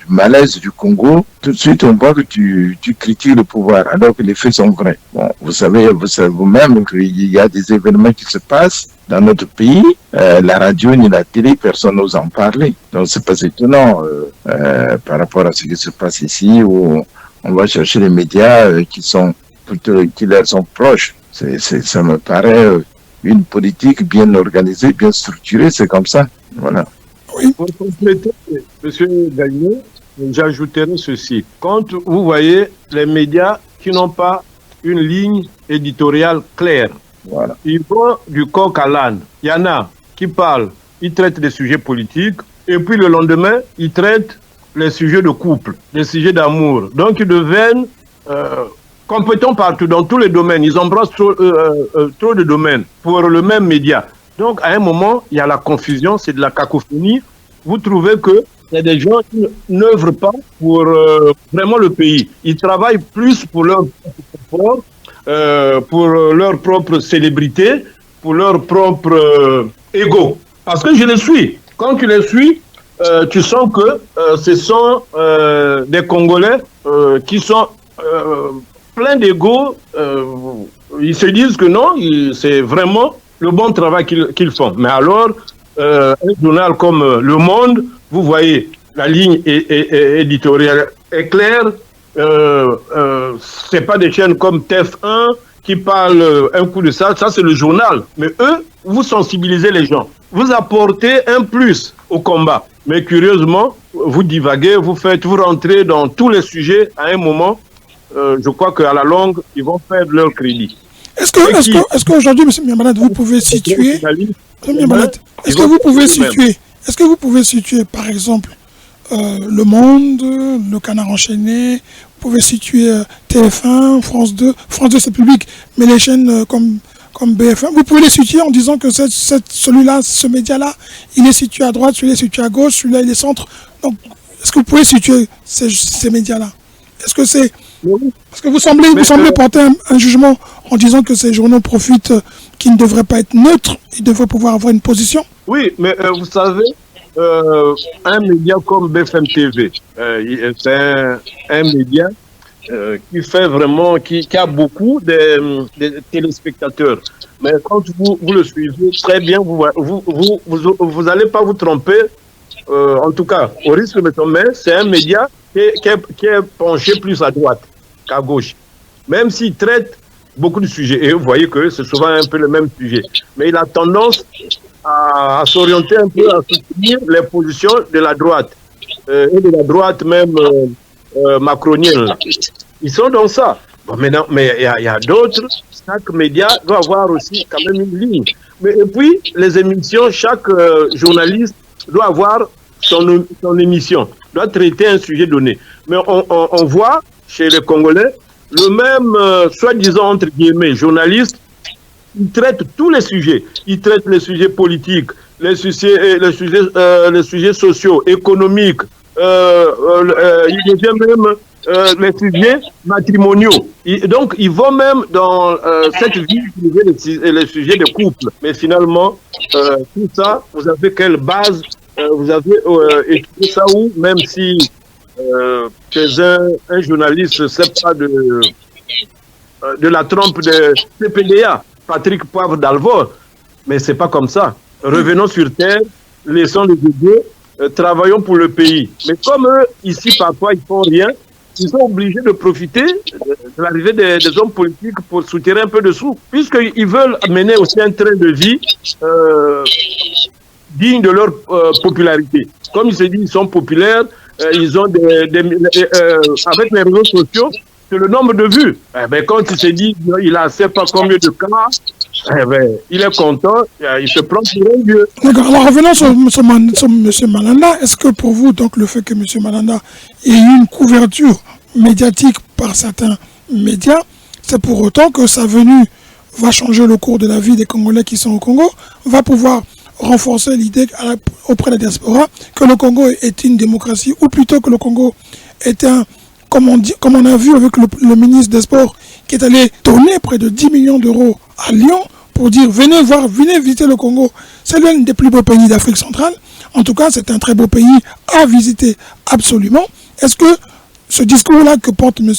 malaise du Congo, tout de suite on voit que tu critiques le pouvoir alors que les faits sont vrais. Bon, vous savez vous-même qu'il y a des événements qui se passent dans notre pays, la radio ni la télé, personne n'ose en parler. Donc c'est pas étonnant par rapport à ce qui se passe ici où on va chercher les médias qui leur sont proches. Ça me paraît une politique bien organisée, bien structurée, c'est comme ça. Voilà. Oui. Pour compléter, M. Gagnon, j'ajouterai ceci. Quand vous voyez les médias qui n'ont pas une ligne éditoriale claire, voilà. Ils vont du coq à l'âne. Il y en a qui parlent, ils traitent des sujets politiques, et puis le lendemain, ils traitent les sujets de couple, les sujets d'amour. Donc ils deviennent compétents partout, dans tous les domaines. Ils embrassent trop de domaines pour le même média. Donc, à un moment, il y a la confusion, c'est de la cacophonie. Vous trouvez que il y a des gens qui n'œuvrent pas pour vraiment le pays. Ils travaillent plus pour leur propre confort, pour leur propre célébrité, pour leur propre ego. Parce que je les suis. Quand tu les suis, tu sens que ce sont des Congolais qui sont pleins d'ego. Ils se disent que non, c'est vraiment le bon travail qu'ils font. Mais alors, un journal comme Le Monde, vous voyez, la ligne éditoriale est claire. C'est pas des chaînes comme TF1 qui parlent un coup de ça. Ça, c'est le journal. Mais eux, vous sensibilisez les gens. Vous apportez un plus au combat. Mais curieusement, vous divaguez, vous rentrez dans tous les sujets à un moment. Je crois qu'à la longue, ils vont perdre leur crédit. Est-ce qu'aujourd'hui, M. Miamalad, vous pouvez situer... Est-ce que vous pouvez situer, par exemple, Le Monde, Le Canard Enchaîné, vous pouvez situer TF1, France 2 c'est public, mais les chaînes comme BF1, vous pouvez les situer en disant que celui-là, ce média-là, il est situé à droite, celui-là est situé à gauche, celui-là il est centre. Donc, est-ce que vous pouvez situer ces médias-là? Est-ce que c'est... Parce que vous semblez porter un jugement en disant que ces journaux profitent, qui ne devraient pas être neutres, ils devraient pouvoir avoir une position. Oui, mais vous savez, un média comme BFM TV, c'est un média qui fait vraiment, qui a beaucoup de téléspectateurs. Mais quand vous le suivez très bien, vous n'allez pas vous tromper. En tout cas, au risque de me tromper, c'est un média qui est penché plus à droite qu'à gauche. Même s'il traite beaucoup de sujets, et vous voyez que c'est souvent un peu le même sujet, mais il a tendance à s'orienter un peu, à soutenir les positions de la droite, et de la droite même macronienne. Ils sont dans ça. Bon, maintenant, mais il y a d'autres, chaque média doit avoir aussi quand même une ligne. Et puis, les émissions, chaque journaliste doit avoir son émission. doit traiter un sujet donné. Mais on voit chez les Congolais, le même, soi-disant, entre guillemets, journaliste, il traite tous les sujets. Il traite les sujets politiques, les sujets sociaux, économiques, il devient même les sujets matrimoniaux. Donc, ils vont même dans cette vie les sujets de couple. Mais finalement, tout ça, vous avez quelle base vous avez étudié ça où, même si chez un journaliste, ne sait pas de la trempe de CPDA, Patrick Poivre d'Alvor, mais c'est pas comme ça. Revenons sur terre, laissons les idées, travaillons pour le pays. Mais comme eux, ici, parfois, ils font rien, ils sont obligés de profiter de l'arrivée des hommes politiques pour soutirer un peu de sous, puisqu'ils veulent mener aussi un train de vie digne de leur popularité. Comme ils se disent, ils sont populaires, ils ont avec les réseaux sociaux, c'est le nombre de vues. Quand il se dit, il a assez pas combien de cas, il est content, il se prend pour un dieu. D'accord. Alors revenons sur M. Malanda. Est-ce que pour vous, donc, le fait que M. Malanda ait eu une couverture médiatique par certains médias, c'est pour autant que sa venue va changer le cours de la vie des Congolais qui sont au Congo, va pouvoir renforcer l'idée auprès de la diaspora que le Congo est une démocratie, ou plutôt que le Congo est un, comme on a vu avec le ministre des Sports, qui est allé donner près de 10 millions d'euros à Lyon pour dire venez visiter le Congo. C'est l'un des plus beaux pays d'Afrique centrale. En tout cas, c'est un très beau pays à visiter absolument. Est-ce que ce discours-là que porte M.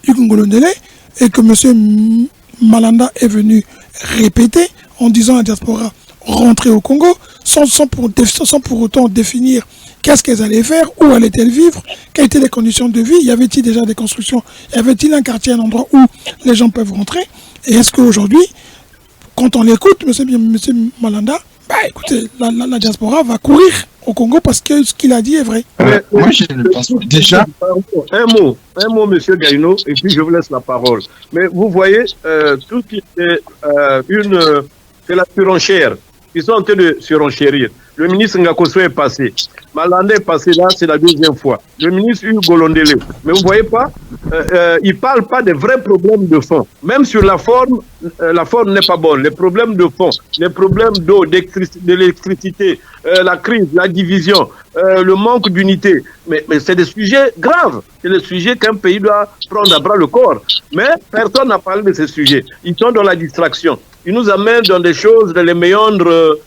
Hugues Ngolondele et que M. Malanda est venu répéter en disant à la diaspora rentrer au Congo, sans pour autant définir qu'est-ce qu'elles allaient faire, où allaient-elles vivre, quelles étaient les conditions de vie, y avait-il déjà des constructions, y avait-il un quartier, un endroit où les gens peuvent rentrer, et est-ce qu'aujourd'hui, quand on l'écoute, M. Malanda, écoutez, la diaspora va courir au Congo parce que ce qu'il a dit est vrai. Moi, je ne pense pas. Déjà, un mot, M. Gaïno, et puis je vous laisse la parole. Mais vous voyez, tout ce qui est c'est la surenchère. Ils sont en train de surenchérir. Le ministre Ngakoso est passé. Malanda est passé là, c'est la deuxième fois. Le ministre Hugues Ngolondele. Mais vous ne voyez pas, il ne parle pas des vrais problèmes de fond. Même sur la forme n'est pas bonne. Les problèmes de fond, les problèmes d'eau, d'électricité, la crise, la division, le manque d'unité. Mais c'est des sujets graves. C'est des sujets qu'un pays doit prendre à bras le corps. Mais personne n'a parlé de ces sujets. Ils sont dans la distraction. Ils nous amènent dans des choses, dans les méandres,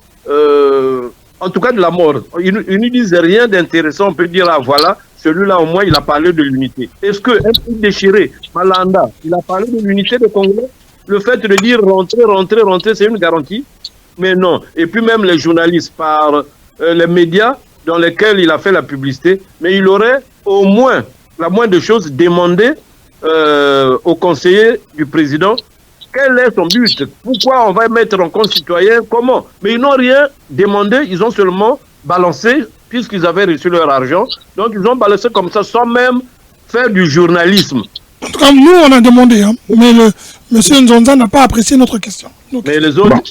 en tout cas de la mort. Ils ne disent rien d'intéressant. On peut dire, ah voilà, celui-là au moins, il a parlé de l'unité. Est-ce qu'un pays déchiré, Malanda, il a parlé de l'unité de Congo? Le fait de dire rentrer, c'est une garantie? Mais non. Et puis même les journalistes, par les médias dans lesquels il a fait la publicité, mais il aurait au moins, la moindre des choses, demandé au conseiller du président quel est son but? Pourquoi on va mettre en compte citoyen? Comment? Mais ils n'ont rien demandé, ils ont seulement balancé, puisqu'ils avaient reçu leur argent. Donc ils ont balancé comme ça, sans même faire du journalisme. En tout cas, nous, on a demandé, hein, mais M. Nzonza n'a pas apprécié notre question. Donc, mais les autres,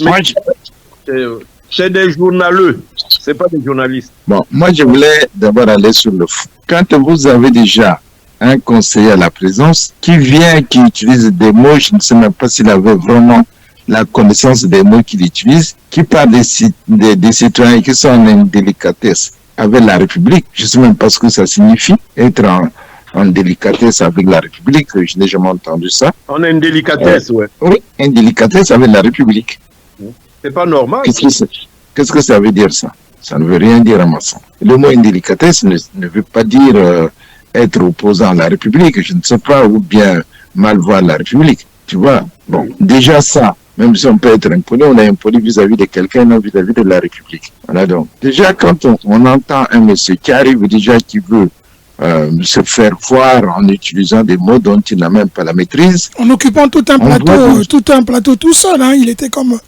c'est des journaleux, ce n'est pas des journalistes. Bon, moi, je voulais d'abord aller sur le fond. Quand vous avez déjà un conseiller à la présence qui vient, qui utilise des mots, je ne sais même pas s'il avait vraiment la connaissance des mots qu'il utilise, qui parle des citoyens qui sont en indélicatesse avec la République. Je ne sais même pas ce que ça signifie, être en délicatesse avec la République. Je n'ai jamais entendu ça. En indélicatesse, oui. Oui, indélicatesse avec la République. C'est pas normal. Qu'est-ce que ça veut dire, ça? Ça ne veut rien dire à ma sens. Le mot indélicatesse ne veut pas dire être opposant à la République, je ne sais pas, ou bien mal voir la République, tu vois. Bon, déjà ça, même si on peut être impoli, on est impoli vis-à-vis de quelqu'un, non vis-à-vis de la République. Voilà donc. Déjà, quand on entend un monsieur qui arrive déjà, qui veut se faire voir en utilisant des mots dont il n'a même pas la maîtrise. En occupant tout un plateau tout seul, hein, il était comme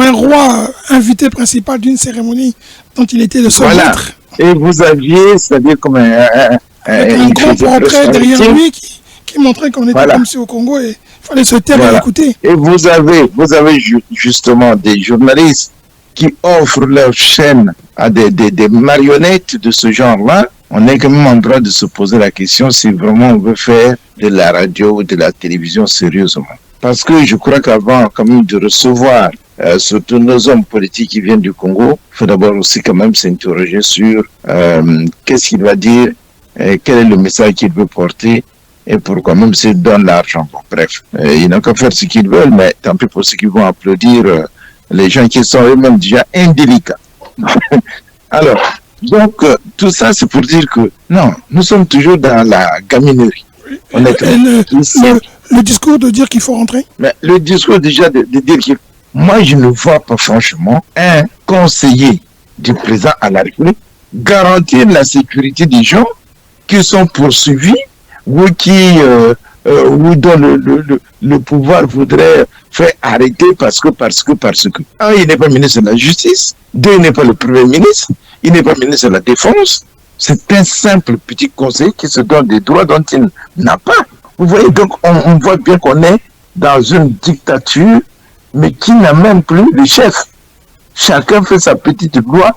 un roi invité principal d'une cérémonie dont il était le seul maître. Et vous aviez, c'est-à-dire comme un grand portrait derrière lui qui montrait qu'on était comme si au Congo et il fallait se taire et écouter. Et vous avez justement des journalistes qui offrent leur chaîne à des marionnettes de ce genre-là, on est quand même en droit de se poser la question si vraiment on veut faire de la radio ou de la télévision sérieusement. Parce que je crois qu'avant quand même de recevoir surtout nos hommes politiques qui viennent du Congo, il faut d'abord aussi quand même s'interroger sur qu'est-ce qu'il va dire, quel est le message qu'il veut porter et pourquoi même s'il donne l'argent. Bon, bref, ils n'ont qu'à faire ce qu'ils veulent, mais tant pis pour ceux qui vont applaudir les gens qui sont eux-mêmes déjà indélicats. Alors, donc, tout ça, c'est pour dire que, non, nous sommes toujours dans la gaminerie. Honnêtement. Le discours de dire qu'il faut rentrer? Mais le discours déjà de dire que, moi, je ne vois pas franchement un conseiller du président à la République garantir la sécurité des gens qui sont poursuivis ou qui, ou dont le pouvoir voudrait faire arrêter parce que. Un, il n'est pas ministre de la Justice. Deux, il n'est pas le Premier ministre. Il n'est pas ministre de la Défense. C'est un simple petit conseiller qui se donne des droits dont il n'a pas. Vous voyez, donc on voit bien qu'on est dans une dictature, mais qui n'a même plus de chef. Chacun fait sa petite loi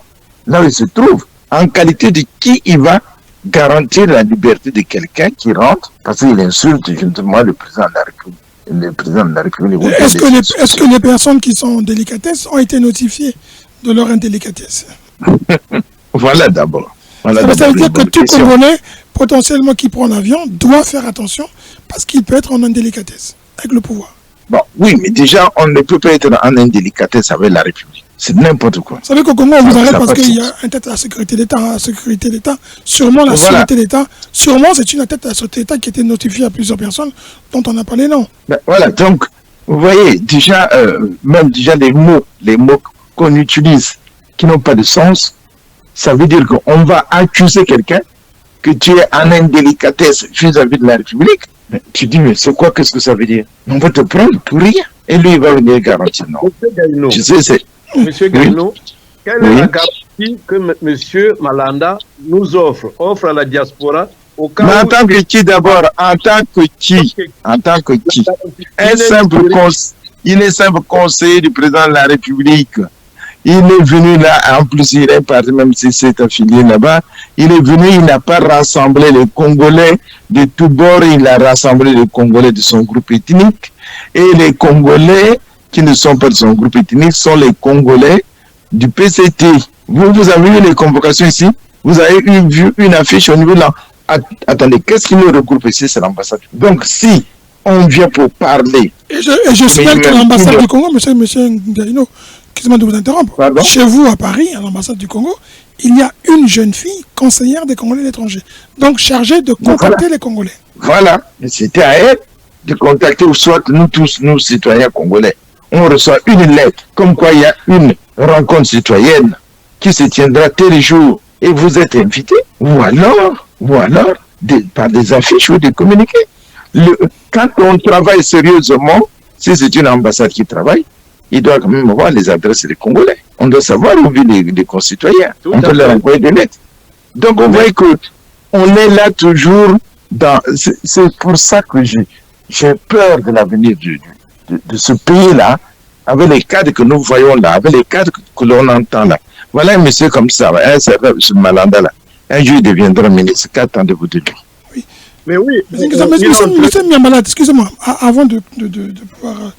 là où il se trouve. En qualité de qui il va garantir la liberté de quelqu'un qui rentre parce qu'il insulte justement le président de la République. Le président de la République. Est-ce que les personnes qui sont en délicatesse ont été notifiées de leur indélicatesse? Voilà d'abord. Ça veut dire que tout Congolais, potentiellement qui prend l'avion, doit faire attention parce qu'il peut être en indélicatesse avec le pouvoir. Bon, oui, mais déjà, on ne peut pas être en indélicatesse avec la République. C'est n'importe quoi. Vous savez qu'au Congo, on vous arrête parce qu'il y a un tête à la sécurité d'État. Sûrement la sécurité d'État. Sûrement, c'est une tête à la sécurité d'État qui a été notifiée à plusieurs personnes dont on n'a pas les noms. Ben, voilà, donc, vous voyez, déjà, même déjà les mots qu'on utilise qui n'ont pas de sens, ça veut dire qu'on va accuser quelqu'un que tu es en indélicatesse vis-à-vis de la République. Mais tu dis, mais c'est quoi, qu'est-ce que ça veut dire? On va te prendre pour rien. Et lui, il va venir garantir. Non. Monsieur Gaïno, quelle est la garantie que M. Malanda nous offre à la diaspora au cas mais en tant que qui d'abord? En tant que qui? En tant que qui? Il est simple conseiller du président de la République. Il est venu là, en plus il est parti, même si c'est affilié là-bas, il est venu, il n'a pas rassemblé les Congolais de tous bords, il a rassemblé les Congolais de son groupe ethnique, et les Congolais qui ne sont pas de son groupe ethnique sont les Congolais du PCT. Vous avez vu les convocations ici? Vous avez vu une affiche au niveau de la... Attendez, qu'est-ce qui nous regroupe ici? C'est l'ambassade. Donc si on vient pour parler... Et je sais que l'ambassade du Congo, monsieur Gaïno, excusez-moi de vous interrompre. Pardon? Chez vous, à Paris, à l'ambassade du Congo, il y a une jeune fille conseillère des Congolais de l'étranger, donc chargée de contacter les Congolais. Voilà, c'était à elle de contacter, ou soit nous tous, nous citoyens congolais. On reçoit une lettre, comme quoi il y a une rencontre citoyenne qui se tiendra tel jour, et vous êtes invité, ou alors par des affiches ou des communiqués. Quand on travaille sérieusement, si c'est une ambassade qui travaille, il doit quand même avoir les adresses des Congolais. On doit savoir où vivent les concitoyens. On peut leur envoyer des lettres. Donc on voit qu'on est là toujours dans... C'est pour ça que j'ai peur de l'avenir de ce pays-là, avec les cadres que nous voyons là, avec les cadres que l'on entend là. Voilà un monsieur comme ça, un certain monsieur Malanda là. Un jour il deviendra ministre. Qu'attendez-vous de lui? Oui. Mais oui. Monsieur Miamala, excusez-moi, avant de pouvoir...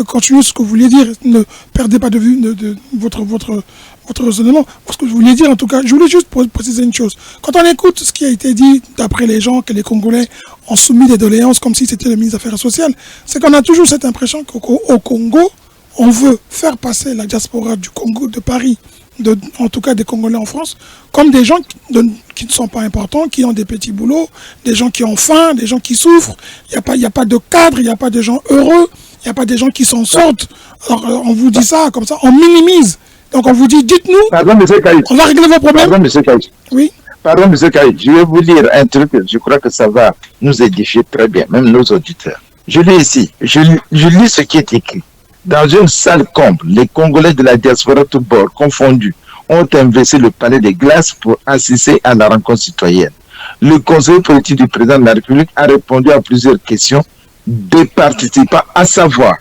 continuez ce que vous vouliez dire, ne perdez pas de vue de votre raisonnement. Ce que je voulais dire, en tout cas, je voulais juste préciser une chose. Quand on écoute ce qui a été dit d'après les gens, que les Congolais ont soumis des doléances comme si c'était le ministre des Affaires sociales, c'est qu'on a toujours cette impression qu'au Congo, on veut faire passer la diaspora du Congo, de Paris, en tout cas des Congolais en France, comme des gens qui ne sont pas importants, qui ont des petits boulots, des gens qui ont faim, des gens qui souffrent. Il n'y a pas de cadre, il n'y a pas de gens heureux. Il n'y a pas des gens qui s'en sortent. Alors, on vous dit ça comme ça, on minimise. Donc, on vous dit, dites-nous, pardon, monsieur Kaïd. On va régler vos problèmes. Pardon, monsieur Kaïd. Oui. Pardon, monsieur Kaïd. Je vais vous lire un truc, je crois que ça va nous édifier très bien, même nos auditeurs. Je lis ici, je lis ce qui est écrit. Dans une salle comble, les Congolais de la diaspora tous bords confondus ont investi le palais des glaces pour assister à la rencontre citoyenne. Le conseiller politique du président de la République a répondu à plusieurs questions des participants, à savoir,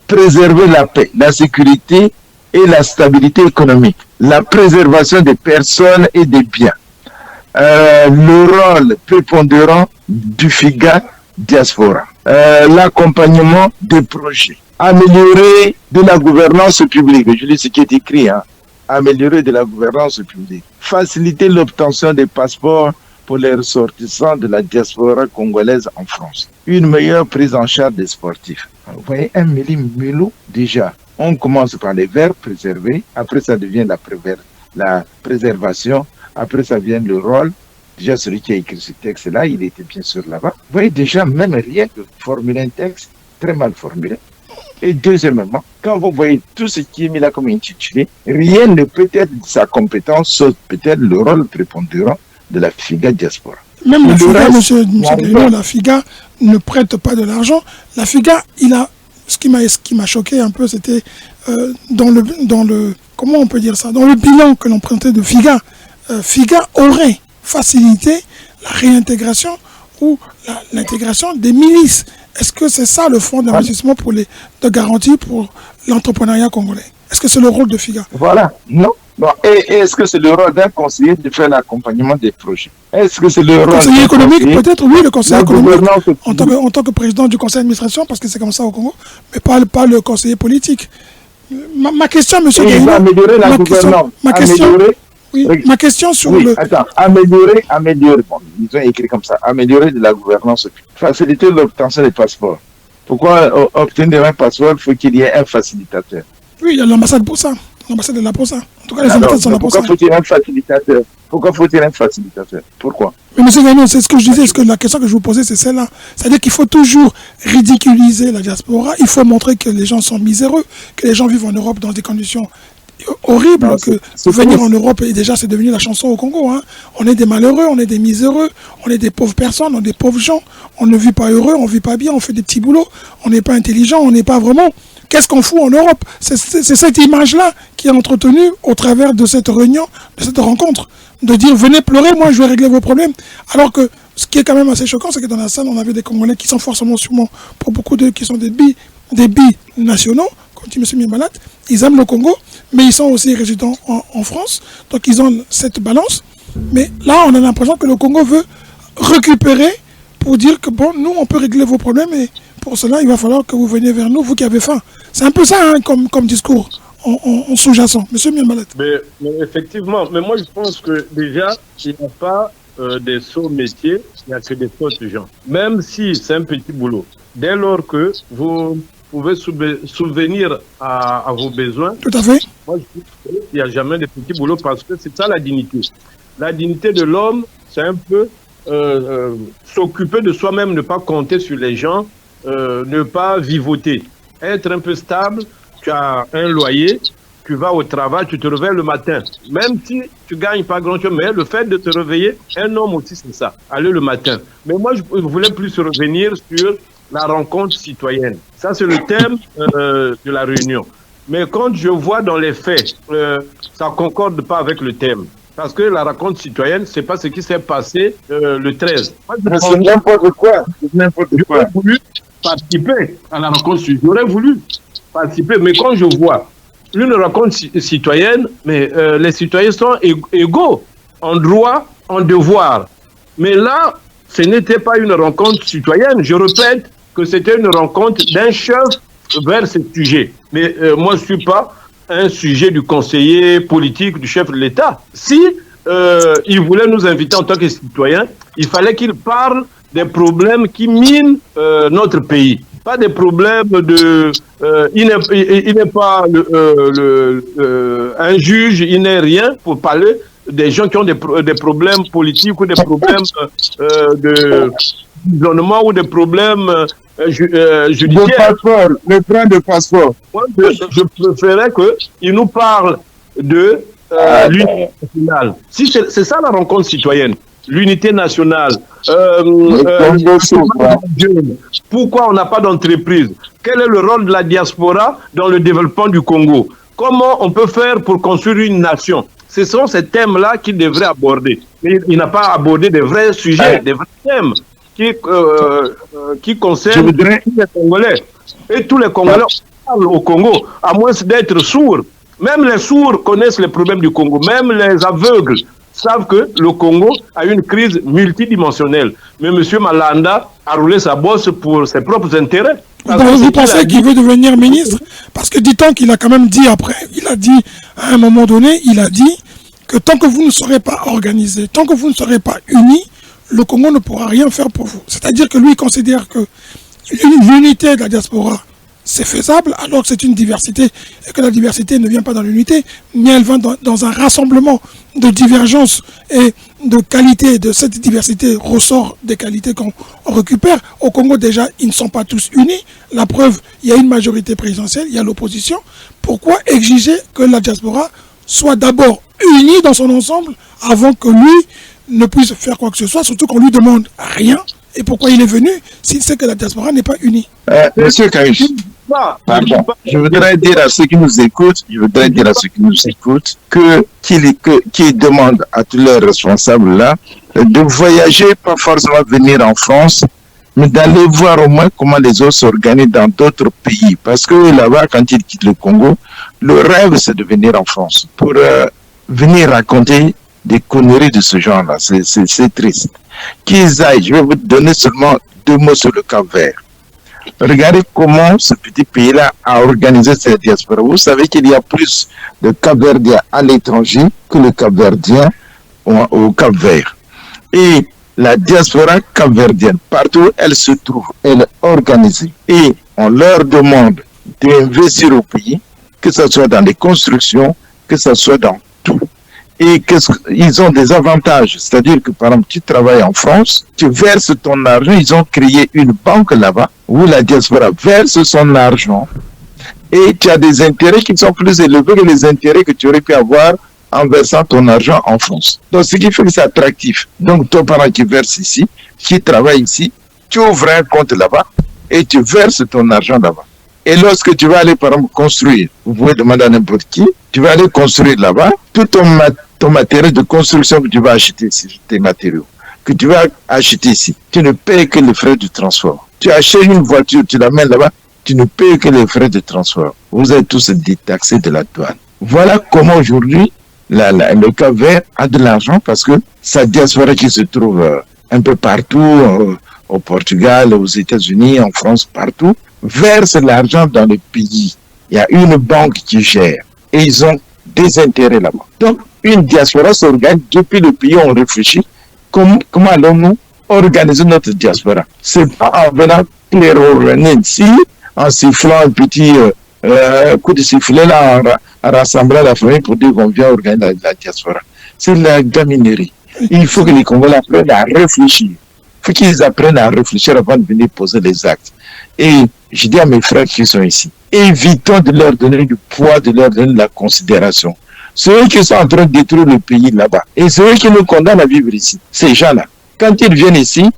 préserver la paix, la sécurité et la stabilité économique, la préservation des personnes et des biens, le rôle prépondérant du FIGA diaspora, l'accompagnement des projets, améliorer de la gouvernance publique, je lis ce qui est écrit, hein, améliorer de la gouvernance publique, faciliter l'obtention des passeports pour les ressortissants de la diaspora congolaise en France, une meilleure prise en charge des sportifs. Vous voyez, un millimètre déjà. On commence par les verbes préservés, après ça devient la préservation, après ça vient le rôle. Déjà, celui qui a écrit ce texte-là, il était bien sûr là-bas. Vous voyez, déjà, même rien que formuler un texte, très mal formulé. Et deuxièmement, quand vous voyez tout ce qui est mis là comme intitulé, rien ne peut être de sa compétence, sauf peut-être le rôle prépondérant de la FIGA diaspora. Même la FIGA, monsieur Guénon, la FIGA ne prête pas de l'argent. La FIGA, ce qui m'a choqué un peu, c'était dans le comment on peut dire ça, dans le bilan que l'on présentait de FIGA. FIGA aurait facilité la réintégration ou l'intégration des milices. Est-ce que c'est ça le fonds d'investissement de garantie pour l'entrepreneuriat congolais? Est-ce que c'est le rôle de FIGA? Voilà, non. Bon, et est-ce que c'est le rôle d'un conseiller de faire l'accompagnement des projets? Est-ce que c'est le rôle conseiller économique? Peut-être, oui, le conseiller économique en tant que président du conseil d'administration, parce que c'est comme ça au Congo, mais pas le conseiller politique. Ma question, monsieur Guénon, ma question sur le... Attends, améliorer, bon, ils ont écrit comme ça, améliorer de la gouvernance, faciliter l'obtention des passeports. Pourquoi obtenir un passeport, il faut qu'il y ait un facilitateur? Oui, il y a l'ambassade pour ça. L'ambassade est là pour ça. En tout cas, les ambassades sont là pour ça. Pourquoi faut-il un facilitateur? Pourquoi faut-il un facilitateur? Pourquoi? Mais monsieur Guénon, c'est ce que je disais, la question que je vous posais, c'est celle-là. C'est-à-dire qu'il faut toujours ridiculiser la diaspora, il faut montrer que les gens sont miséreux, que les gens vivent en Europe dans des conditions horribles, non, que venir en Europe, et déjà c'est devenu la chanson au Congo. Hein. On est des malheureux, on est des miséreux, on est des pauvres personnes, on est des pauvres gens, on ne vit pas heureux, on ne vit pas bien, on fait des petits boulots, on n'est pas intelligent, on n'est pas vraiment... Qu'est-ce qu'on fout en Europe? C'est cette image-là qui est entretenue au travers de cette réunion, de cette rencontre, de dire venez pleurer, moi je vais régler vos problèmes. Alors que ce qui est quand même assez choquant, c'est que dans la salle, on avait des Congolais qui sont forcément, sûrement, pour beaucoup d'eux, qui sont des nationaux, comme dit M. Miembalat, ils aiment le Congo, mais ils sont aussi résidents en France, donc ils ont cette balance. Mais là, on a l'impression que le Congo veut récupérer pour dire que bon, nous, on peut régler vos problèmes et pour cela, il va falloir que vous veniez vers nous, vous qui avez faim. C'est un peu ça hein, comme discours en sous-jacent. Monsieur Miembalat. Mais effectivement, mais moi je pense que déjà, il n'y a pas des sots métiers, il n'y a que des fausses gens. Même si c'est un petit boulot, dès lors que vous pouvez subvenir à vos besoins. Tout à fait. Moi je pense qu'il n'y a jamais de petits boulots parce que c'est ça la dignité. La dignité de l'homme, c'est un peu s'occuper de soi-même, ne pas compter sur les gens, ne pas vivoter, être un peu stable. Tu as un loyer, tu vas au travail, tu te réveilles le matin. Même si tu gagnes pas grand-chose, mais le fait de te réveiller, un homme aussi c'est ça, aller le matin. Mais moi je voulais plus revenir sur la rencontre citoyenne. Ça c'est le thème de la réunion. Mais quand je vois dans les faits, ça ne concorde pas avec le thème. Parce que la rencontre citoyenne, c'est pas ce qui s'est passé le 13. C'est n'importe quoi. J'aurais voulu participer à la rencontre citoyenne. J'aurais voulu participer, mais quand je vois une rencontre citoyenne, mais les citoyens sont égaux en droit, en devoir. Mais là, ce n'était pas une rencontre citoyenne. Je répète que c'était une rencontre d'un chef vers ce sujet. Mais moi, je ne suis pas un sujet du conseiller politique, du chef de l'État. Si il voulait nous inviter en tant que citoyens, il fallait qu'il parle des problèmes qui minent notre pays. Pas des problèmes de... il n'est pas un juge, il n'est rien pour parler des gens qui ont des problèmes politiques ou des problèmes d'isolement ou des problèmes judiciaires. Le passeport, le train de passeport. Moi, je préférais qu'il nous parle de l'unité nationale. Si c'est ça la rencontre citoyenne. L'unité nationale. Pourquoi on n'a pas d'entreprise? Quel est le rôle de la diaspora dans le développement du Congo? Comment on peut faire pour construire une nation? Ce sont ces thèmes-là qu'il devrait aborder. Mais il n'a pas abordé des vrais sujets, des vrais thèmes qui concernent tous les Congolais. Et tous les Congolais parlent au Congo, à moins d'être sourds. Même les sourds connaissent les problèmes du Congo, même les aveugles savent que le Congo a une crise multidimensionnelle. Mais M. Malanda a roulé sa bosse pour ses propres intérêts. Vous pensez qu'il veut devenir ministre? Parce que dit-on qu'il a quand même dit après, il a dit à un moment donné, il a dit que tant que vous ne serez pas organisés, tant que vous ne serez pas unis, le Congo ne pourra rien faire pour vous. C'est-à-dire que lui, il considère que l'unité de la diaspora, c'est faisable, alors que c'est une diversité, et que la diversité ne vient pas dans l'unité, mais elle vient dans un rassemblement de divergences et de qualités. De cette diversité ressort des qualités qu'on récupère. Au Congo, déjà, ils ne sont pas tous unis. La preuve, il y a une majorité présidentielle, il y a l'opposition. Pourquoi exiger que la diaspora soit d'abord unie dans son ensemble avant que lui ne puisse faire quoi que ce soit, surtout qu'on ne lui demande rien? Et pourquoi il est venu s'il sait que la diaspora n'est pas unie? Monsieur Kaish, pardon, je voudrais dire à ceux qui nous écoutent, qui demandent à tous leurs responsables là de voyager, pas forcément venir en France, mais d'aller voir au moins comment les autres s'organisent dans d'autres pays. Parce que là-bas, quand ils quittent le Congo, le rêve c'est de venir en France pour venir raconter des conneries de ce genre-là. C'est triste. Qu'ils aillent, je vais vous donner seulement 2 mots sur le Cap-Vert. Regardez comment ce petit pays-là a organisé cette diaspora. Vous savez qu'il y a plus de Cap-Verdiens à l'étranger que le Cap-Verdien au Cap-Vert. Et la diaspora cap-verdienne, partout où elle se trouve, elle est organisée. Et on leur demande d'investir au pays, que ce soit dans les constructions, que ce soit dans tout. Et ils ont des avantages, c'est-à-dire que par exemple, tu travailles en France, tu verses ton argent, ils ont créé une banque là-bas, où la diaspora verse son argent, et tu as des intérêts qui sont plus élevés que les intérêts que tu aurais pu avoir en versant ton argent en France. Donc ce qui fait que c'est attractif. Donc ton parent qui verse ici, qui travaille ici, tu ouvres un compte là-bas, et tu verses ton argent là-bas. Et lorsque tu vas aller par exemple construire, vous pouvez demander à n'importe qui, tu vas aller construire là-bas, tout ton matériel de construction que tu vas acheter ici, tes matériaux, que tu vas acheter ici, tu ne payes que les frais de transport. Tu achètes une voiture, tu l'amènes là-bas, tu ne payes que les frais de transport. Vous êtes tous détaxés de la douane. Voilà comment aujourd'hui le Cap-Vert a de l'argent parce que sa diaspora qui se trouve un peu partout, au Portugal, aux États-Unis, en France, partout, verse l'argent dans le pays. Il y a une banque qui gère et ils ont des intérêts là-bas. Donc, une diaspora s'organise depuis le pays, on réfléchit comment allons-nous organiser notre diaspora. C'est pas en venant plaire au René ici, en sifflant un petit coup de sifflet là, en rassemblant la famille pour dire qu'on vient organiser la diaspora. C'est la gaminerie. Il faut que les Congolais apprennent à réfléchir. Il faut qu'ils apprennent à réfléchir avant de venir poser les actes. Et je dis à mes frères qui sont ici, évitons de leur donner du poids, de leur donner de la considération. Ceux qui sont en train de détruire le pays là-bas, et ceux qui nous condamnent à vivre ici, ces gens-là, quand ils viennent ici,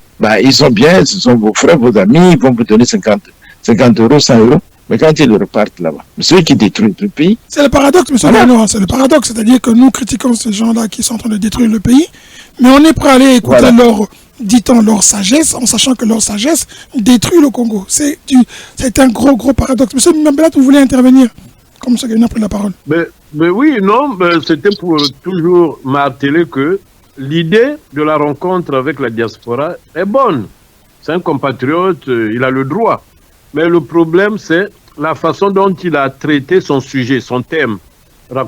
ils sont bien, ce sont vos frères, vos amis, ils vont vous donner 50 euros, 100 euros, mais quand ils repartent là-bas, ceux qui détruisent le pays... C'est le paradoxe, M. Benoît, c'est le paradoxe, c'est-à-dire que nous critiquons ces gens-là qui sont en train de détruire le pays, mais on est prêt à aller écouter leur sagesse, en sachant que leur sagesse détruit le Congo. C'est un gros paradoxe. Monsieur Mbembelat, vous voulez intervenir? Comme ça, quelqu'un a pris la parole. Mais oui, non, c'était pour toujours marteler que l'idée de la rencontre avec la diaspora est bonne. C'est un compatriote, il a le droit. Mais le problème, c'est la façon dont il a traité son sujet, son thème.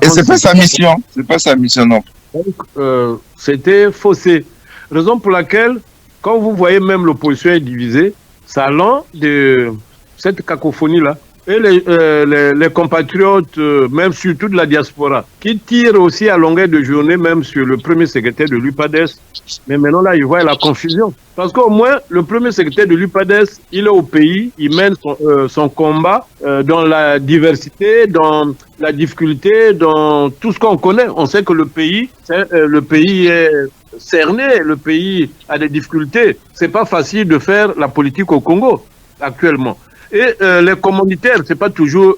Et c'est pas sa mission. C'est pas sa mission, non. Donc, c'était faussé. Raison pour laquelle, quand vous voyez même l'opposition est divisée, ça allant de cette cacophonie-là. Et les compatriotes, même surtout de la diaspora, qui tirent aussi à longueur de journée, même sur le premier secrétaire de l'UPADES. Mais maintenant, là, ils voient la confusion. Parce qu'au moins, le premier secrétaire de l'UPADES, il est au pays, il mène son combat dans la diversité, dans la difficulté, dans tout ce qu'on connaît. On sait que le pays est cerné, le pays a des difficultés. C'est pas facile de faire la politique au Congo, actuellement. Et les commanditaires, c'est pas toujours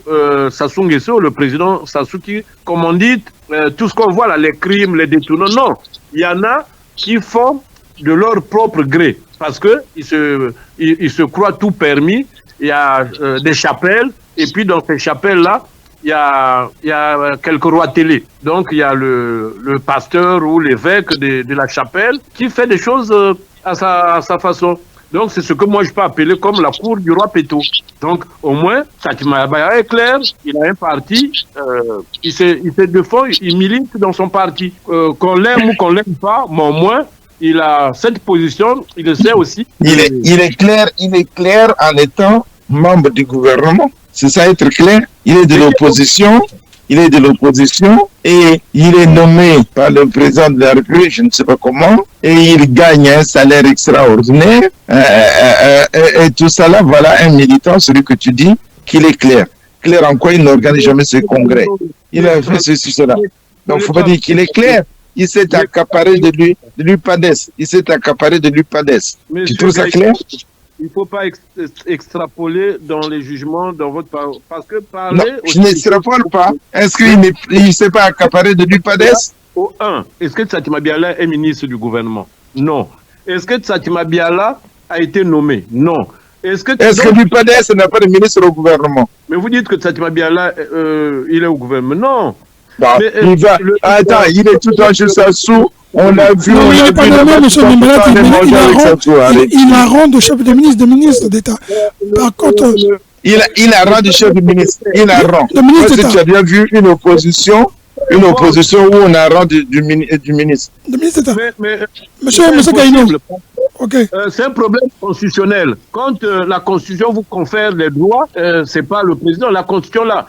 Sassou Nguesso, le président Sassou qui commandite tout ce qu'on voit là, les crimes, les détournements. Non, il y en a qui font de leur propre gré parce que ils se croient tout permis. Il y a des chapelles et puis dans ces chapelles-là, il y a quelques rois télé. Donc, il y a le pasteur ou l'évêque de la chapelle qui fait des choses à sa façon. Donc, c'est ce que moi, je peux appeler comme la cour du roi Péto. Donc, au moins, Satima Yabaya est clair, il a un parti, il se défend, il milite dans son parti. Qu'on l'aime ou qu'on l'aime pas, mais au moins, il a cette position, il le sait aussi. Il est clair en étant membre du gouvernement. C'est ça, être clair. Il est de l'opposition. Il est de l'opposition et il est nommé par le président de la République, je ne sais pas comment, et il gagne un salaire extraordinaire. Et tout ça là, voilà un militant, celui que tu dis, qu'il est clair. Clair en quoi il n'organise jamais ses congrès. Il a fait ceci, cela. Donc, il ne faut pas dire qu'il est clair. Il s'est accaparé de l'UPADES. Il s'est accaparé de l'UPADES. Tu trouves ça clair? Il ne faut pas extrapoler dans les jugements, dans votre parole. Parce que parler. Non, je n'extrapole pas. Est-ce qu'il ne s'est pas accaparé de l'UPADES? Au 1, est-ce que Satima Biala est ministre du gouvernement? Non. Est-ce que Satima Biala a été nommé? Non. Est-ce que l'UPADES n'a pas de ministre au gouvernement? Mais vous dites que Satima Biala, il est au gouvernement. Non. Bah, attends, il est tout en juste sous. On l'a vu. Non, il n'est pas nommé, M. Mimbalat. Il a rang de chef de ministre d'État. Par contre. Il a rang de chef de ministre. Il a rang. Parce que tu as bien vu une opposition où on a rang du ministre. De ministre d'État. Monsieur Gaïno. Okay. C'est un problème constitutionnel. Quand la Constitution vous confère les droits, c'est pas le président. La Constitution, là,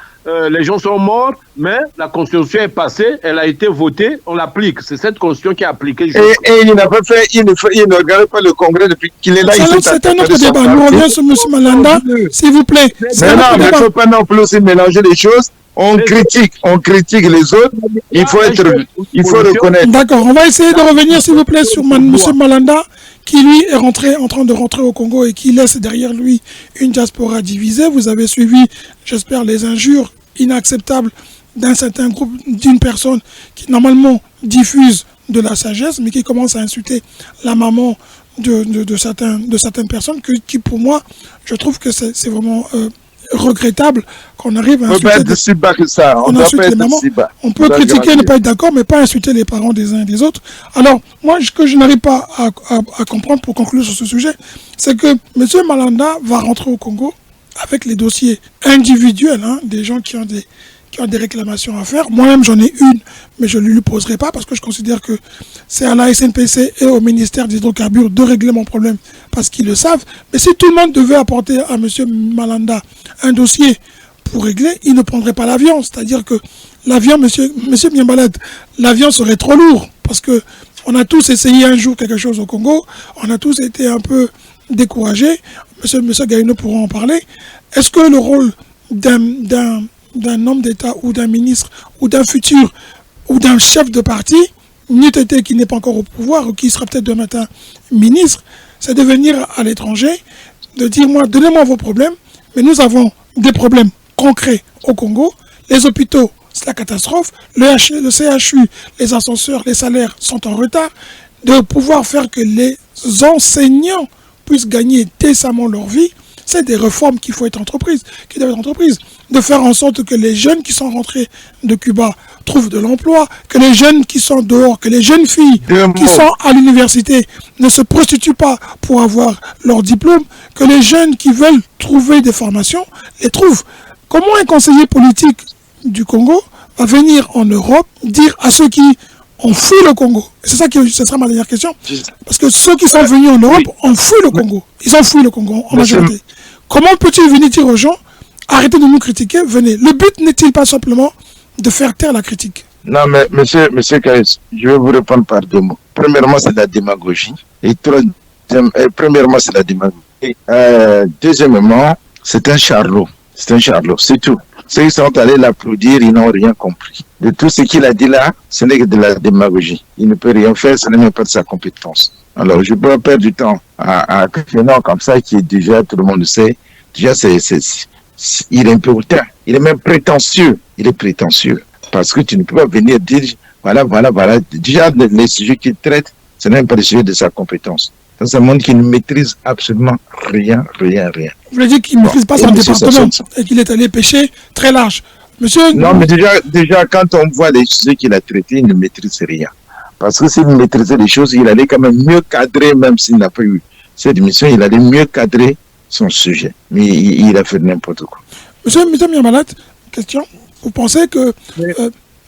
les gens sont morts, mais la Constitution est passée, elle a été votée, on l'applique. C'est cette Constitution qui est appliquée. Et il n'a pas fait, il ne regarde pas le Congrès depuis qu'il est là. C'est un autre débat. Nous revenons sur M. Malanda, s'il vous plaît. Mais non, il ne faut pas non plus aussi mélanger les choses. On critique les autres. Il faut reconnaître. D'accord, on va essayer de revenir, s'il vous plaît, sur M. Malanda, qui lui est en train de rentrer au Congo et qui laisse derrière lui une diaspora divisée. Vous avez suivi, j'espère, les injures inacceptables d'un certain groupe, d'une personne qui normalement diffuse de la sagesse, mais qui commence à insulter la maman de certaines personnes, qui pour moi, je trouve que c'est vraiment regrettable qu'on arrive à insulter. On peut être si bas que ça. On peut critiquer, ne pas être d'accord, mais pas insulter les parents des uns et des autres. Alors, moi, ce que je n'arrive pas à comprendre pour conclure sur ce sujet, c'est que M. Malanda va rentrer au Congo avec les dossiers individuels, des gens qui ont des réclamations à faire. Moi-même, j'en ai une, mais je ne lui poserai pas parce que je considère que c'est à la SNPC et au ministère des hydrocarbures de régler mon problème parce qu'ils le savent. Mais si tout le monde devait apporter à M. Malanda un dossier pour régler, il ne prendrait pas l'avion. C'est-à-dire que l'avion, monsieur Mimbalat, l'avion serait trop lourd parce que on a tous essayé un jour quelque chose au Congo, on a tous été un peu découragés. Monsieur Gaïno pourra en parler. Est-ce que le rôle d'un homme d'État ou d'un ministre ou d'un futur ou d'un chef de parti, n'eût été qui n'est pas encore au pouvoir ou qui sera peut-être demain matin ministre, c'est de venir à l'étranger, de dire donnez-moi vos problèmes, mais nous avons des problèmes concrets au Congo, les hôpitaux, c'est la catastrophe, le CHU, les ascenseurs, les salaires sont en retard, de pouvoir faire que les enseignants puissent gagner décemment leur vie. C'est des réformes qui doivent être entreprises, de faire en sorte que les jeunes qui sont rentrés de Cuba trouvent de l'emploi, que les jeunes qui sont dehors, que les jeunes filles qui sont à l'université ne se prostituent pas pour avoir leur diplôme, que les jeunes qui veulent trouver des formations les trouvent. Comment un conseiller politique du Congo va venir en Europe dire à ceux qui ont fui le Congo? C'est ça qui ce sera ma dernière question. Parce que ceux qui sont venus en Europe ont fui le Congo. Ils ont fui le Congo en majorité. Comment peut-il venir dire aux gens, arrêtez de nous critiquer, venez? Le but n'est-il pas simplement de faire taire la critique? Non, mais monsieur Kaïs, je vais vous répondre par deux mots. Premièrement, c'est la démagogie. Premièrement, c'est la démagogie. Deuxièmement, c'est un charlot. C'est un charlot, c'est tout. Ceux qui sont allés l'applaudir, ils n'ont rien compris. De tout ce qu'il a dit là, ce n'est que de la démagogie. Il ne peut rien faire, ce n'est même pas de sa compétence. Alors, je ne peux pas perdre du temps à un nom comme ça qui est déjà, tout le monde le sait, déjà, il est un peu hautain. Il est même prétentieux. Il est prétentieux. Parce que tu ne peux pas venir dire, voilà. Déjà, les sujets qu'il traite, ce n'est même pas des sujets de sa compétence. C'est un monde qui ne maîtrise absolument rien. Vous voulez dire qu'il ne maîtrise pas son département et qu'il est allé pêcher très large. Monsieur... Non, mais déjà, quand on voit les sujets qu'il a traités, il ne maîtrise rien. Parce que s'il maîtrisait les choses, il allait quand même mieux cadrer, même s'il n'a pas eu cette mission, il allait mieux cadrer son sujet. Mais il a fait n'importe quoi. Monsieur Miambalat, question. Vous pensez que...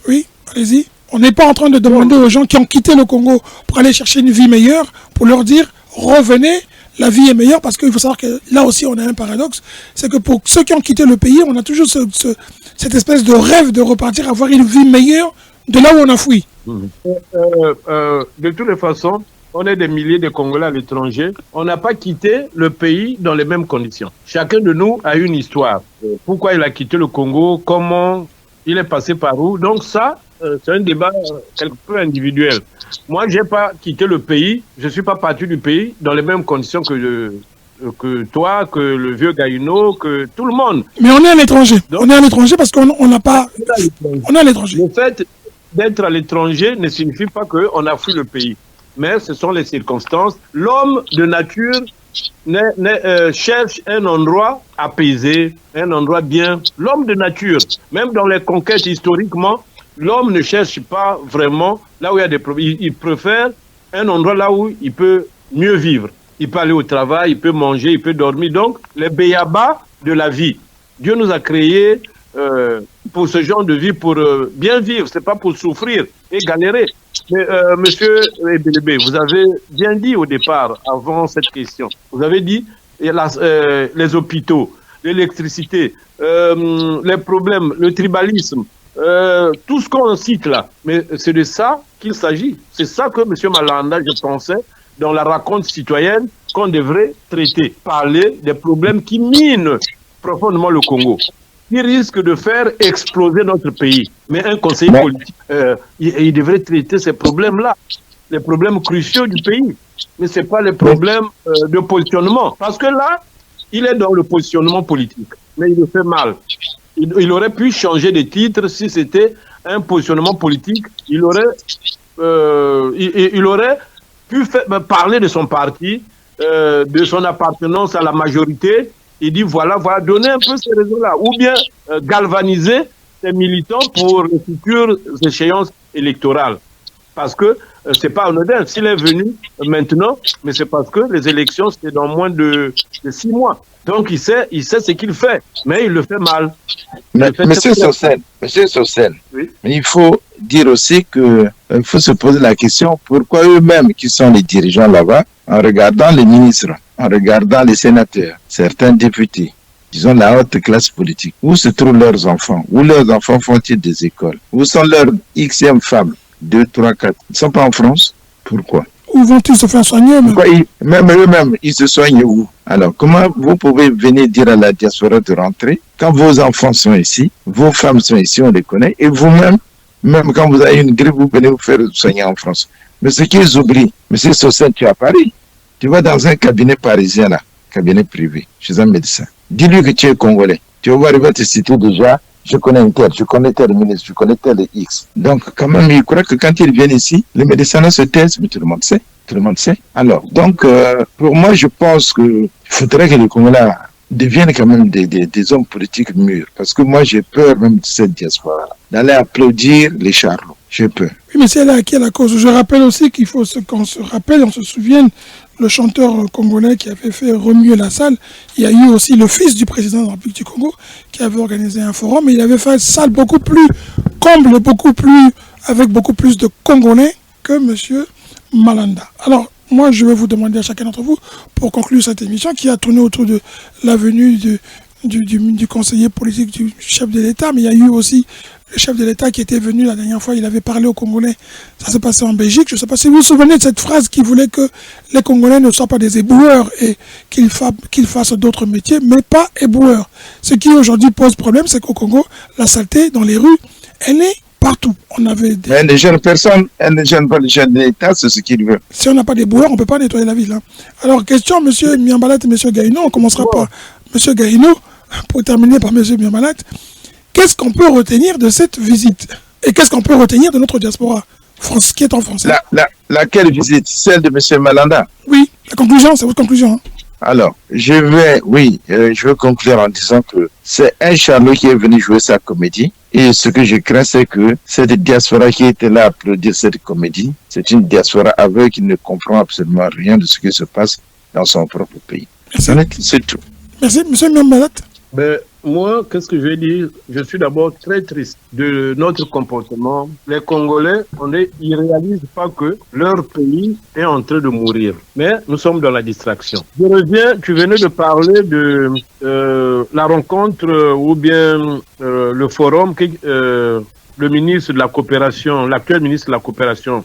oui, allez-y. On n'est pas en train de demander aux gens qui ont quitté le Congo pour aller chercher une vie meilleure, pour leur dire, revenez, la vie est meilleure, parce qu'il faut savoir que là aussi on a un paradoxe, c'est que pour ceux qui ont quitté le pays, on a toujours cette espèce de rêve de repartir, avoir une vie meilleure de là où on a fui. De toutes les façons, on est des milliers de Congolais à l'étranger. On n'a pas quitté le pays dans les mêmes conditions. Chacun de nous a une histoire. Pourquoi il a quitté le Congo, comment il est passé par où. Donc ça, c'est un débat quelque peu individuel. Moi, je n'ai pas quitté le pays, je ne suis pas parti du pays dans les mêmes conditions que toi, que le vieux Gaïno, que tout le monde. Mais on est à l'étranger. On est à l'étranger parce qu'on n'a pas... On est à l'étranger. Le fait d'être à l'étranger ne signifie pas qu'on a fui le pays. Mais ce sont les circonstances. L'homme de nature cherche un endroit apaisé, un endroit bien. L'homme de nature, même dans les conquêtes historiquement, l'homme ne cherche pas vraiment là où il y a des problèmes. Il préfère un endroit là où il peut mieux vivre. Il peut aller au travail, il peut manger, il peut dormir. Donc, les béyabas de la vie. Dieu nous a créés pour ce genre de vie, pour bien vivre. Ce n'est pas pour souffrir et galérer. Mais, monsieur Ebelebe, vous avez bien dit au départ, avant cette question, vous avez dit les hôpitaux, l'électricité, les problèmes, le tribalisme, tout ce qu'on cite là. Mais c'est de ça qu'il s'agit. C'est ça que monsieur Malanda, je pensais, dans la raconte citoyenne, qu'on devrait traiter. Parler des problèmes qui minent profondément le Congo, qui risque de faire exploser notre pays. Mais un conseiller politique, il devrait traiter ces problèmes-là, les problèmes cruciaux du pays. Mais ce n'est pas les problèmes de positionnement. Parce que là, il est dans le positionnement politique. Mais il le fait mal. Il aurait pu changer de titre si c'était un positionnement politique. Il aurait pu parler de son parti, de son appartenance à la majorité. Il dit voilà, donner un peu ces raisons-là. Ou bien galvaniser ses militants pour les futures échéances électorales. Parce que c'est pas anodin. S'il est venu maintenant, mais c'est parce que les élections, c'est dans moins de 6 mois. Donc il sait ce qu'il fait, mais il le fait mal. Monsieur Sossel, oui? Mais il faut dire aussi qu'il faut se poser la question pourquoi eux-mêmes qui sont les dirigeants là-bas, en regardant les ministres, en regardant les sénateurs, certains députés, disons la haute classe politique, où se trouvent leurs enfants? Où leurs enfants font-ils des écoles? Où sont leurs Xème femmes? 2, 3, 4. Ils ne sont pas en France. Pourquoi? Où vont-ils se faire soigner? Même eux-mêmes, ils se soignent où? Alors, comment vous pouvez venir dire à la diaspora de rentrer quand vos enfants sont ici, vos femmes sont ici, on les connaît, et vous-même, même quand vous avez une grippe, vous venez vous faire soigner en France. Mais ce qu'ils oublient, M. Sossel, tu es à Paris, tu vas dans un cabinet parisien, là, cabinet privé, chez un médecin. Dis-lui que tu es Congolais. Tu vas voir, il va te citer déjà. Je connais un tel, je connais tel ministre, je connais tel X. Donc, quand même, il croit que quand ils viennent ici, les médecins se taisent, mais tout le monde sait. Tout le monde sait. Alors, donc, pour moi, je pense qu'il faudrait que les Congolais deviennent quand même des hommes politiques mûrs. Parce que moi, j'ai peur même de cette diaspora, d'aller applaudir les charlots. J'ai peur. Oui, mais c'est là qui est la cause. Je rappelle aussi qu'il faut qu'on se rappelle, on se souvienne, le chanteur congolais qui avait fait remuer la salle. Il y a eu aussi le fils du président de la République du Congo qui avait organisé un forum et il avait fait une salle beaucoup plus comble, avec beaucoup plus de Congolais que M. Malanda. Alors, moi, je vais vous demander à chacun d'entre vous, pour conclure cette émission qui a tourné autour de la venue du conseiller politique du chef de l'État, mais il y a eu aussi le chef de l'État qui était venu la dernière fois, il avait parlé aux Congolais, ça s'est passé en Belgique. Je ne sais pas si vous vous souvenez de cette phrase qui voulait que les Congolais ne soient pas des éboueurs et qu'ils fassent d'autres métiers, mais pas éboueurs. Ce qui aujourd'hui pose problème, c'est qu'au Congo, la saleté dans les rues, elle est partout. On avait des... Mais les jeunes personnes, elles ne gênent pas les jeunes de l'État, c'est ce qu'ils veulent. Si on n'a pas d'éboueurs, on ne peut pas nettoyer la ville. Hein. Alors, question, M. Miambalat et M. Gaïno, on commencera par M. Gaïno, pour terminer par M. Miambalat. Qu'est-ce qu'on peut retenir de cette visite? Et qu'est-ce qu'on peut retenir de notre diaspora qui est en France? Laquelle visite? Celle de M. Malanda? Oui, la conclusion, c'est votre conclusion. Hein. Alors, je vais conclure en disant que c'est un charlot qui est venu jouer sa comédie. Et ce que je crains, c'est que cette diaspora qui était là à applaudir cette comédie, c'est une diaspora aveugle qui ne comprend absolument rien de ce qui se passe dans son propre pays. C'est tout. Merci, M. Miambalat. Ben, moi, qu'est-ce que je vais dire? Je suis d'abord très triste de notre comportement. Les Congolais, ils ne réalisent pas que leur pays est en train de mourir. Mais nous sommes dans la distraction. Je reviens, tu venais de parler de la rencontre ou bien le forum que le ministre de la coopération, l'actuel ministre de la coopération,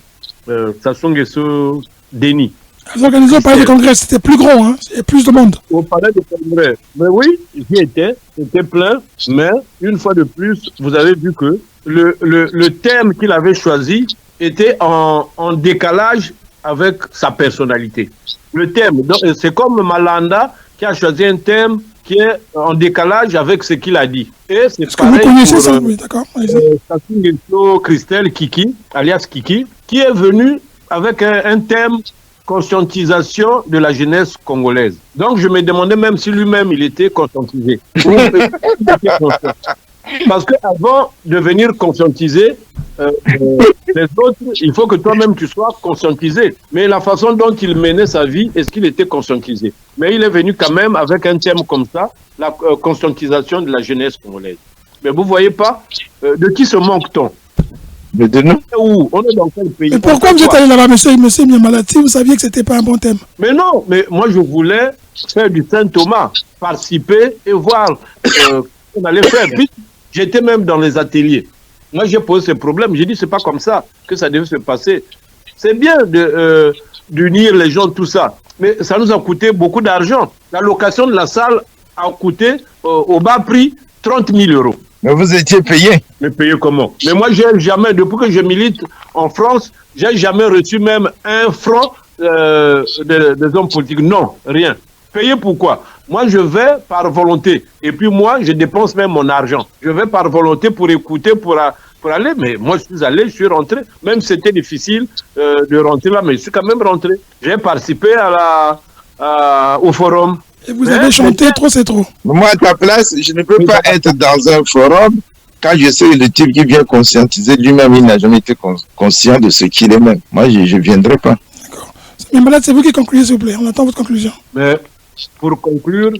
Sassou Nguesso Denis. Ils ont organisé au palais de congrès, c'était plus gros, hein, il y a plus de monde. Au palais de congrès. Mais oui, j'y étais, c'était plein. Mais une fois de plus, vous avez vu que le thème qu'il avait choisi était en décalage avec sa personnalité. Le thème, c'est comme Malanda qui a choisi un thème qui est en décalage avec ce qu'il a dit. Et c'est pareil que vous connaissez ça, oui, d'accord. Sassou Nguesso Christelle Kiki, alias Kiki, qui est venu avec un thème conscientisation de la jeunesse congolaise. Donc je me demandais même si lui-même il était conscientisé. Parce qu'avant de venir conscientiser les autres, il faut que toi-même tu sois conscientisé. Mais la façon dont il menait sa vie, est-ce qu'il était conscientisé? Mais il est venu quand même avec un thème comme ça, la conscientisation de la jeunesse congolaise. Mais vous voyez pas, de qui se manque-t-on? De nous. Où? On est dans quel pays? Et pourquoi vous êtes allé là-bas, monsieur Miambalat, si vous saviez que c'était pas un bon thème? Mais non, mais moi je voulais faire du Saint-Thomas, participer et voir ce qu'on allait faire. Puis j'étais même dans les ateliers. Moi j'ai posé ce problème, j'ai dit c'est pas comme ça que ça devait se passer. C'est bien d'unir les gens, tout ça, mais ça nous a coûté beaucoup d'argent. La location de la salle a coûté au bas prix 30 000 euros. Mais vous étiez payé. Mais payé comment? Mais moi, j'ai jamais, depuis que je milite en France, j'ai jamais reçu même un franc des hommes politiques. Non, rien. Payé pourquoi? Moi, je vais par volonté. Et puis moi, je dépense même mon argent. Je vais par volonté pour écouter, pour aller. Mais moi, je suis allé, je suis rentré. Même si c'était difficile de rentrer là, mais je suis quand même rentré. J'ai participé au forum. Et vous avez chanté trop, c'est trop. Moi, à ta place, je ne peux pas être dans un forum quand je sais le type qui vient conscientiser lui-même, il n'a jamais été conscient de ce qu'il est même. Moi, je ne viendrai pas. D'accord. Mais malade, c'est vous qui concluez, s'il vous plaît. On attend votre conclusion. Mais pour conclure,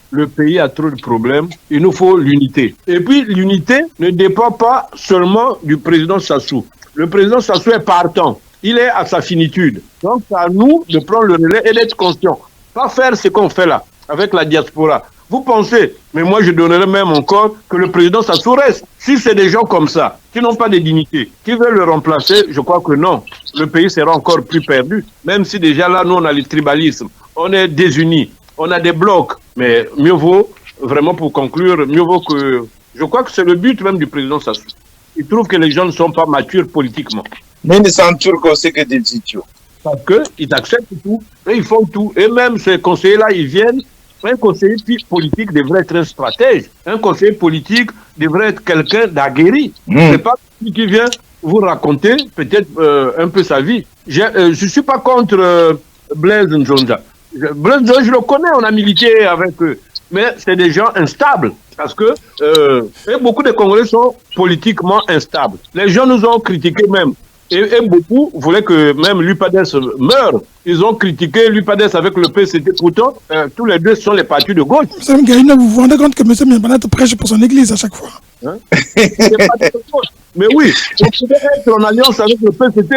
le pays a trop de problèmes. Il nous faut l'unité. Et puis, l'unité ne dépend pas seulement du président Sassou. Le président Sassou est partant. Il est à sa finitude. Donc, c'est à nous de prendre le relais et d'être conscients. Pas faire ce qu'on fait là, avec la diaspora. Vous pensez, mais moi je donnerais même encore que le président Sassou reste. Si c'est des gens comme ça, qui n'ont pas de dignité, qui veulent le remplacer, je crois que non. Le pays sera encore plus perdu. Même si déjà là, nous on a le tribalisme, on est désunis, on a des blocs. Mais mieux vaut, vraiment pour conclure, mieux vaut que... Je crois que c'est le but même du président Sassou. Il trouve que les gens ne sont pas matures politiquement. Mais ils ne sont toujours qu'on sait que des idiots. Parce qu'ils acceptent tout, et ils font tout. Et même ces conseillers-là, ils viennent. Un conseiller politique devrait être un stratège. Un conseiller politique devrait être quelqu'un d'aguerri. C'est pas celui qui vient vous raconter peut-être un peu sa vie. Je suis pas contre Blaise Nzonda. Blaise Nzonda, je le connais, on a milité avec eux. Mais c'est des gens instables. Parce que et beaucoup de Congolais sont politiquement instables. Les gens nous ont critiqués même. Et beaucoup voulaient que même l'UPADES meure. Ils ont critiqué l'UPADES avec le PCT. Pourtant, tous les deux sont les partis de gauche. M. Gaïno, vous vous rendez compte que M. Miambalat prêche pour son église à chaque fois. Hein? Mais oui, on pouvait être en alliance avec le PCT.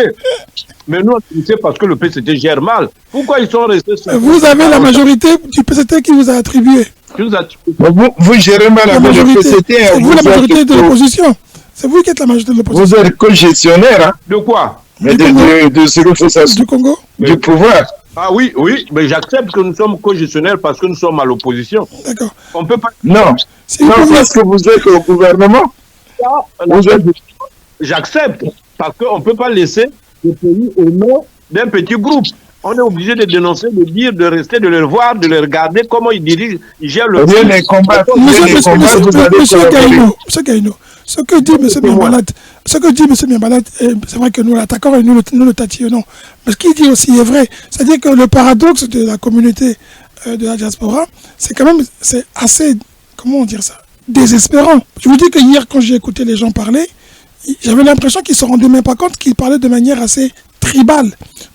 Mais nous, c'est parce que le PCT gère mal. Pourquoi ils sont restés... Vous avez la majorité du PCT qui vous a attribué. Vous gérez mal avec le PCT. C'est vous la majorité de l'opposition. C'est vous qui êtes la majorité de l'opposition. Vous êtes co-gestionnaire, hein? De quoi? Mais de ce que fait ça. Du Congo? Du pouvoir. Ah oui, oui, mais j'accepte que nous sommes co-gestionnaires parce que nous sommes à l'opposition. D'accord. On peut pas... Non, non, parce que vous êtes au gouvernement. J'accepte, parce qu'on ne peut pas laisser le pays au nom d'un petit groupe. On est obligé de dénoncer, de dire, de rester, de les voir, de les regarder, comment ils dirigent, ils gèrent le pays. Les combats, Monsieur Gaïno, ce que dit M. Miambalat, c'est vrai que nous l'attaquons et nous le tatillonnons. Mais ce qu'il dit aussi est vrai. C'est-à-dire que le paradoxe de la communauté de la diaspora, c'est quand même, c'est assez, comment dire ça, désespérant. Je vous dis que hier, quand j'ai écouté les gens parler, j'avais l'impression qu'ils ne se rendaient même pas compte qu'ils parlaient de manière assez tribale,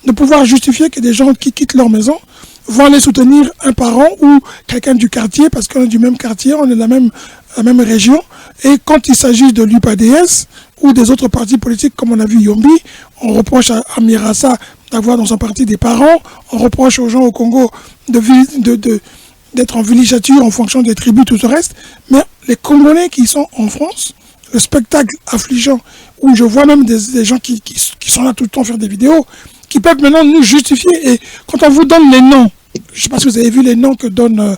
de pouvoir justifier que des gens qui quittent leur maison vont aller soutenir un parent ou quelqu'un du quartier, parce qu'on est du même quartier, on est de la même région. Et quand il s'agit de l'UPADS ou des autres partis politiques, comme on a vu Yombi, on reproche à Mirassa d'avoir dans son parti des parents, on reproche aux gens au Congo d'être en villégiature en fonction des tribus, tout le reste. Mais les Congolais qui sont en France, le spectacle affligeant, où je vois même des gens qui sont là tout le temps faire des vidéos, qui peuvent maintenant nous justifier. Et quand on vous donne les noms, je ne sais pas si vous avez vu les noms que donne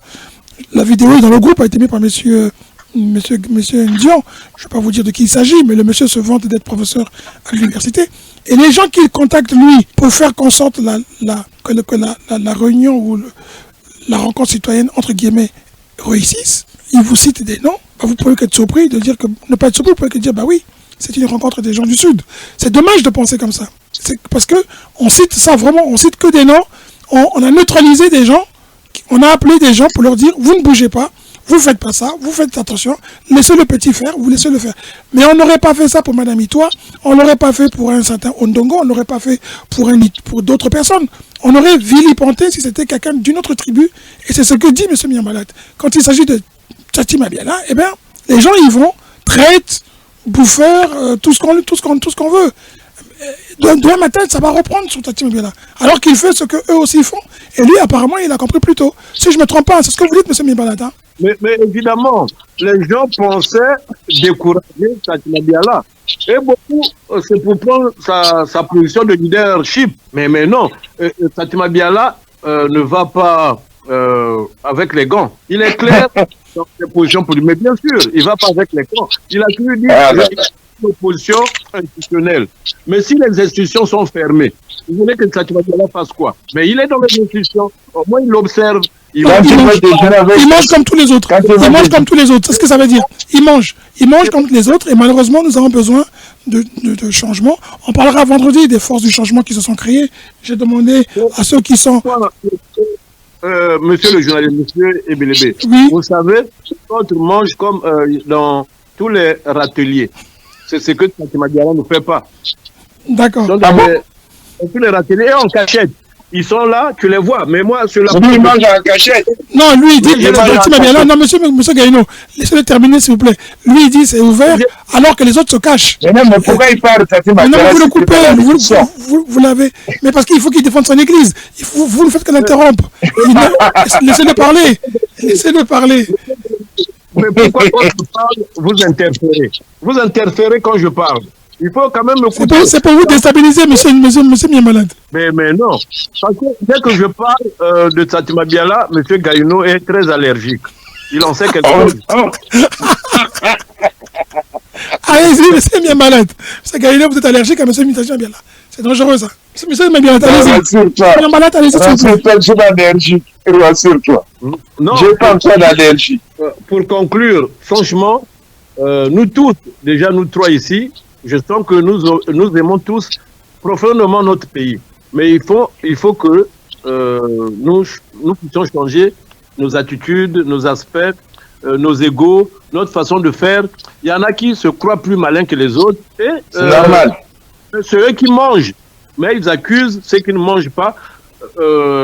la vidéo dans le groupe, a été mis par monsieur Ndion. Je ne vais pas vous dire de qui il s'agit, mais le monsieur se vante d'être professeur à l'université. Et les gens qu'il contactent, lui, pour faire qu'en sorte que la réunion ou la rencontre citoyenne, entre guillemets, réussisse, il vous cite des noms. Bah, vous pouvez être surpris de dire que, ne pas être surpris, vous pouvez dire, bah oui, c'est une rencontre des gens du Sud. C'est dommage de penser comme ça. C'est parce que on cite ça vraiment, on cite que des noms, on a neutralisé des gens, on a appelé des gens pour leur dire, vous ne bougez pas, vous ne faites pas ça, vous faites attention, laissez le petit faire, vous laissez le faire. Mais on n'aurait pas fait ça pour Madame Itoa, on ne l'aurait pas fait pour un certain Ondongo, on ne l'aurait pas fait pour d'autres personnes. On aurait vilipendé si c'était quelqu'un d'une autre tribu, et c'est ce que dit M. Miambalat. Quand il s'agit de Tchati Mabiala, eh bien, les gens y vont, traitent, bouffeurs, tout ce qu'on veut. Demain matin, ça va reprendre sur Tchati Mabiala. Alors qu'il fait ce qu'eux aussi font. Et lui, apparemment, il a compris plus tôt. Si je ne me trompe pas, c'est ce que vous dites, M. Miambalat. Hein? Mais évidemment, les gens pensaient décourager Tchati Mabiala. Et beaucoup, c'est pour prendre sa position de leadership. Mais non, Tchati Mabiala ne va pas avec les gants. Il est clair dans ses positions politiques. Mais bien sûr, il ne va pas avec les gants. Il a toujours dit une opposition institutionnelle. Mais si les institutions sont fermées, vous voulez que Tchati Mabiala fasse quoi? Mais il est dans les institutions. Au moins, il observe. Il mange comme tous les autres. Il mange comme tous les autres. C'est ce que ça veut dire. Il mange comme les autres. Et malheureusement, nous avons besoin de changements. On parlera vendredi des forces du changement qui se sont créées. J'ai demandé à ceux qui sont... monsieur le journaliste, monsieur Ebelebe, oui. Vous savez, notre mange comme dans tous les râteliers. C'est ce que Tchati Mabiala ne fait pas. D'accord. Tous les râteliers en cachette. Ils sont là, tu les vois, mais moi, sur la... Lui, il mange en cachette. Non, lui, il dit, non, monsieur Gaïno, laissez-le terminer, s'il vous plaît. Lui, il dit, c'est ouvert, alors que les autres se cachent. Mais non, mais pourquoi il parle de Tchati Mabiala? Non, vous le coupez, vous l'avez. Mais parce qu'il faut qu'il défende son église. Vous ne faites que l'interrompre. Laissez-le parler. Laissez-le parler. Mais pourquoi quand je parle, vous interférez? Vous interférez quand je parle. Il faut quand même me couper. C'est pour vous déstabiliser, monsieur Miambalat. Mais non. Parce que dès que je parle de Tchati Mabiala, monsieur Gaïno est très allergique. Il en sait quelque chose. Allez-y, monsieur Miambalat. Monsieur Gaïno, vous êtes allergique à monsieur Miambalat. C'est dangereux, ça. Monsieur Miambalat, allez-y. Miambalat, allez-y. Je suis allergique. Rassure-toi. Non. Je n'ai pas besoin d'allergie. Pour conclure, franchement, nous tous, déjà nous trois ici, je sens que nous aimons tous profondément notre pays. Mais il faut que nous puissions changer nos attitudes, nos aspects, nos égos, notre façon de faire. Il y en a qui se croient plus malins que les autres. C'est normal. C'est eux qui mangent. Mais ils accusent ceux qui ne mangent pas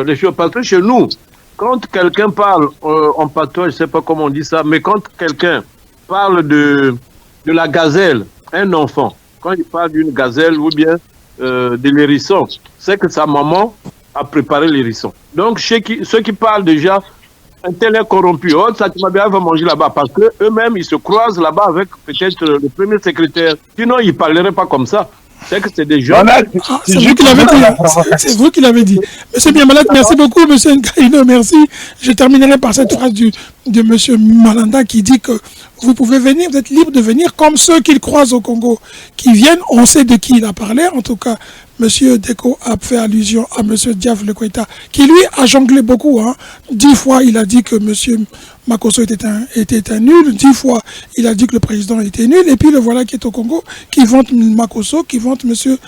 les choses. Parce que chez nous, quand quelqu'un parle en patois, je ne sais pas comment on dit ça, mais quand quelqu'un parle de la gazelle, un enfant, quand il parle d'une gazelle ou bien de l'hérisson, c'est que sa maman a préparé l'hérisson. Donc ceux qui parlent déjà, un tel est corrompu. Oh, Tchati Mabiala va manger là-bas parce qu'eux-mêmes, ils se croisent là-bas avec peut-être le premier secrétaire. Sinon, ils ne parleraient pas comme ça. C'est que c'est des gens... c'est vous qui l'avez dit. C'est vous qui l'avez dit. Monsieur Miambalat, merci beaucoup. Monsieur Ngaïno, merci. Je terminerai par cette phrase de monsieur Malanda qui dit que vous pouvez venir, vous êtes libre de venir comme ceux qu'il croise au Congo. Qui viennent, on sait de qui il a parlé. En tout cas, monsieur Deko a fait allusion à monsieur Diaf Lekweta, qui lui a jonglé beaucoup. 10 fois, il a dit que monsieur Makosso était un nul. 10 fois, il a dit que le président était nul. Et puis le voilà qui est au Congo, qui vante Makosso, qui vante monsieur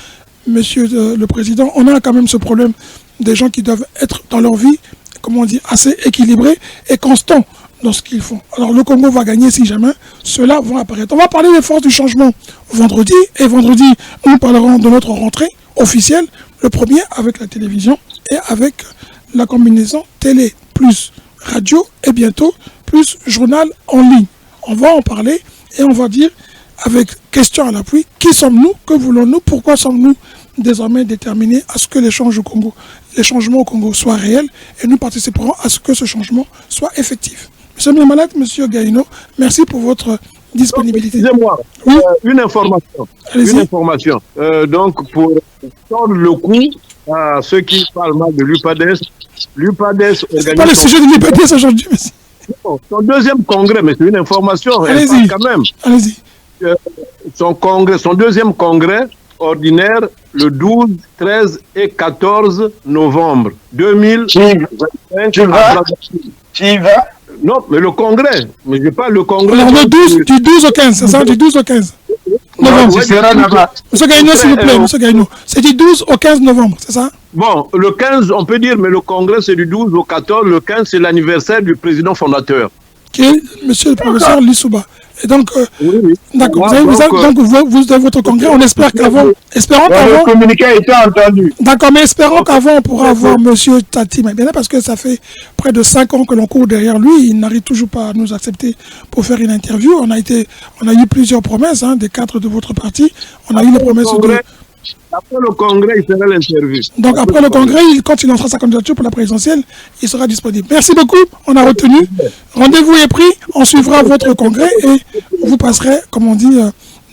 le président. On a quand même ce problème des gens qui doivent être dans leur vie, comment on dit, assez équilibrés et constants. dans ce qu'ils font. Alors le Congo va gagner si jamais ceux-là vont apparaître. On va parler des forces du changement vendredi, et vendredi, nous parlerons de notre rentrée officielle, le premier avec la télévision et avec la combinaison télé plus radio et bientôt plus journal en ligne. On va en parler et on va dire avec question à l'appui, qui sommes-nous, que voulons-nous, pourquoi sommes-nous désormais déterminés à ce que les changements au Congo soient réels et nous participerons à ce que ce changement soit effectif. Monsieur Miamalat, Monsieur Gaïno, merci pour votre disponibilité. Excusez-moi, oui. Une information. Donc, pour tordre le cou à ceux qui parlent mal de l'UPADES organise... C'est pas le sujet de l'UPADES aujourd'hui, monsieur. Son deuxième congrès, mais c'est une information, allez-y, quand même. Allez-y. Son deuxième congrès ordinaire le 12, 13 et 14 novembre 2025. Tu y vas? Non, mais le congrès. Mais je parle le congrès. Alors, du 12 au 15, c'est ça? Du 12 au 15 novembre. Ouais, sera là-bas. Monsieur Gaïno, s'il vous plaît, Monsieur Gaïno. C'est du 12 au 15 novembre, c'est ça? Bon, le 15, on peut dire, mais le congrès, c'est du 12 au 14. Le 15, c'est l'anniversaire du président fondateur. Qui est monsieur le professeur Lissouba. Et donc, oui. D'accord, vous avez votre congrès, on espère qu'avant... Le communiqué a été entendu. D'accord, mais espérons qu'avant, on pourra avoir monsieur Tati Mabena, parce que ça fait près de 5 ans que l'on court derrière lui, il n'arrive toujours pas à nous accepter pour faire une interview. On a eu plusieurs promesses, des cadres de votre parti. On a eu les promesses de... Après le congrès, il fera l'interview. Donc après le congrès, quand il lancera sa candidature pour la présidentielle, il sera disponible. Merci beaucoup, on a retenu. Rendez-vous est pris, on suivra votre congrès et vous passerez, comme on dit,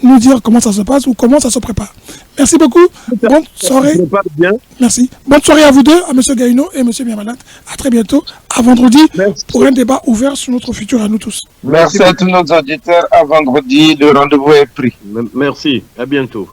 nous dire comment ça se passe ou comment ça se prépare. Merci beaucoup, bonne soirée. Merci. Bonne soirée à vous deux, à M. Gaïno et M. Miamalat. À très bientôt, à vendredi, pour un débat ouvert sur notre futur à nous tous. Merci à tous nos auditeurs, à vendredi, le rendez-vous est pris. Merci, à bientôt.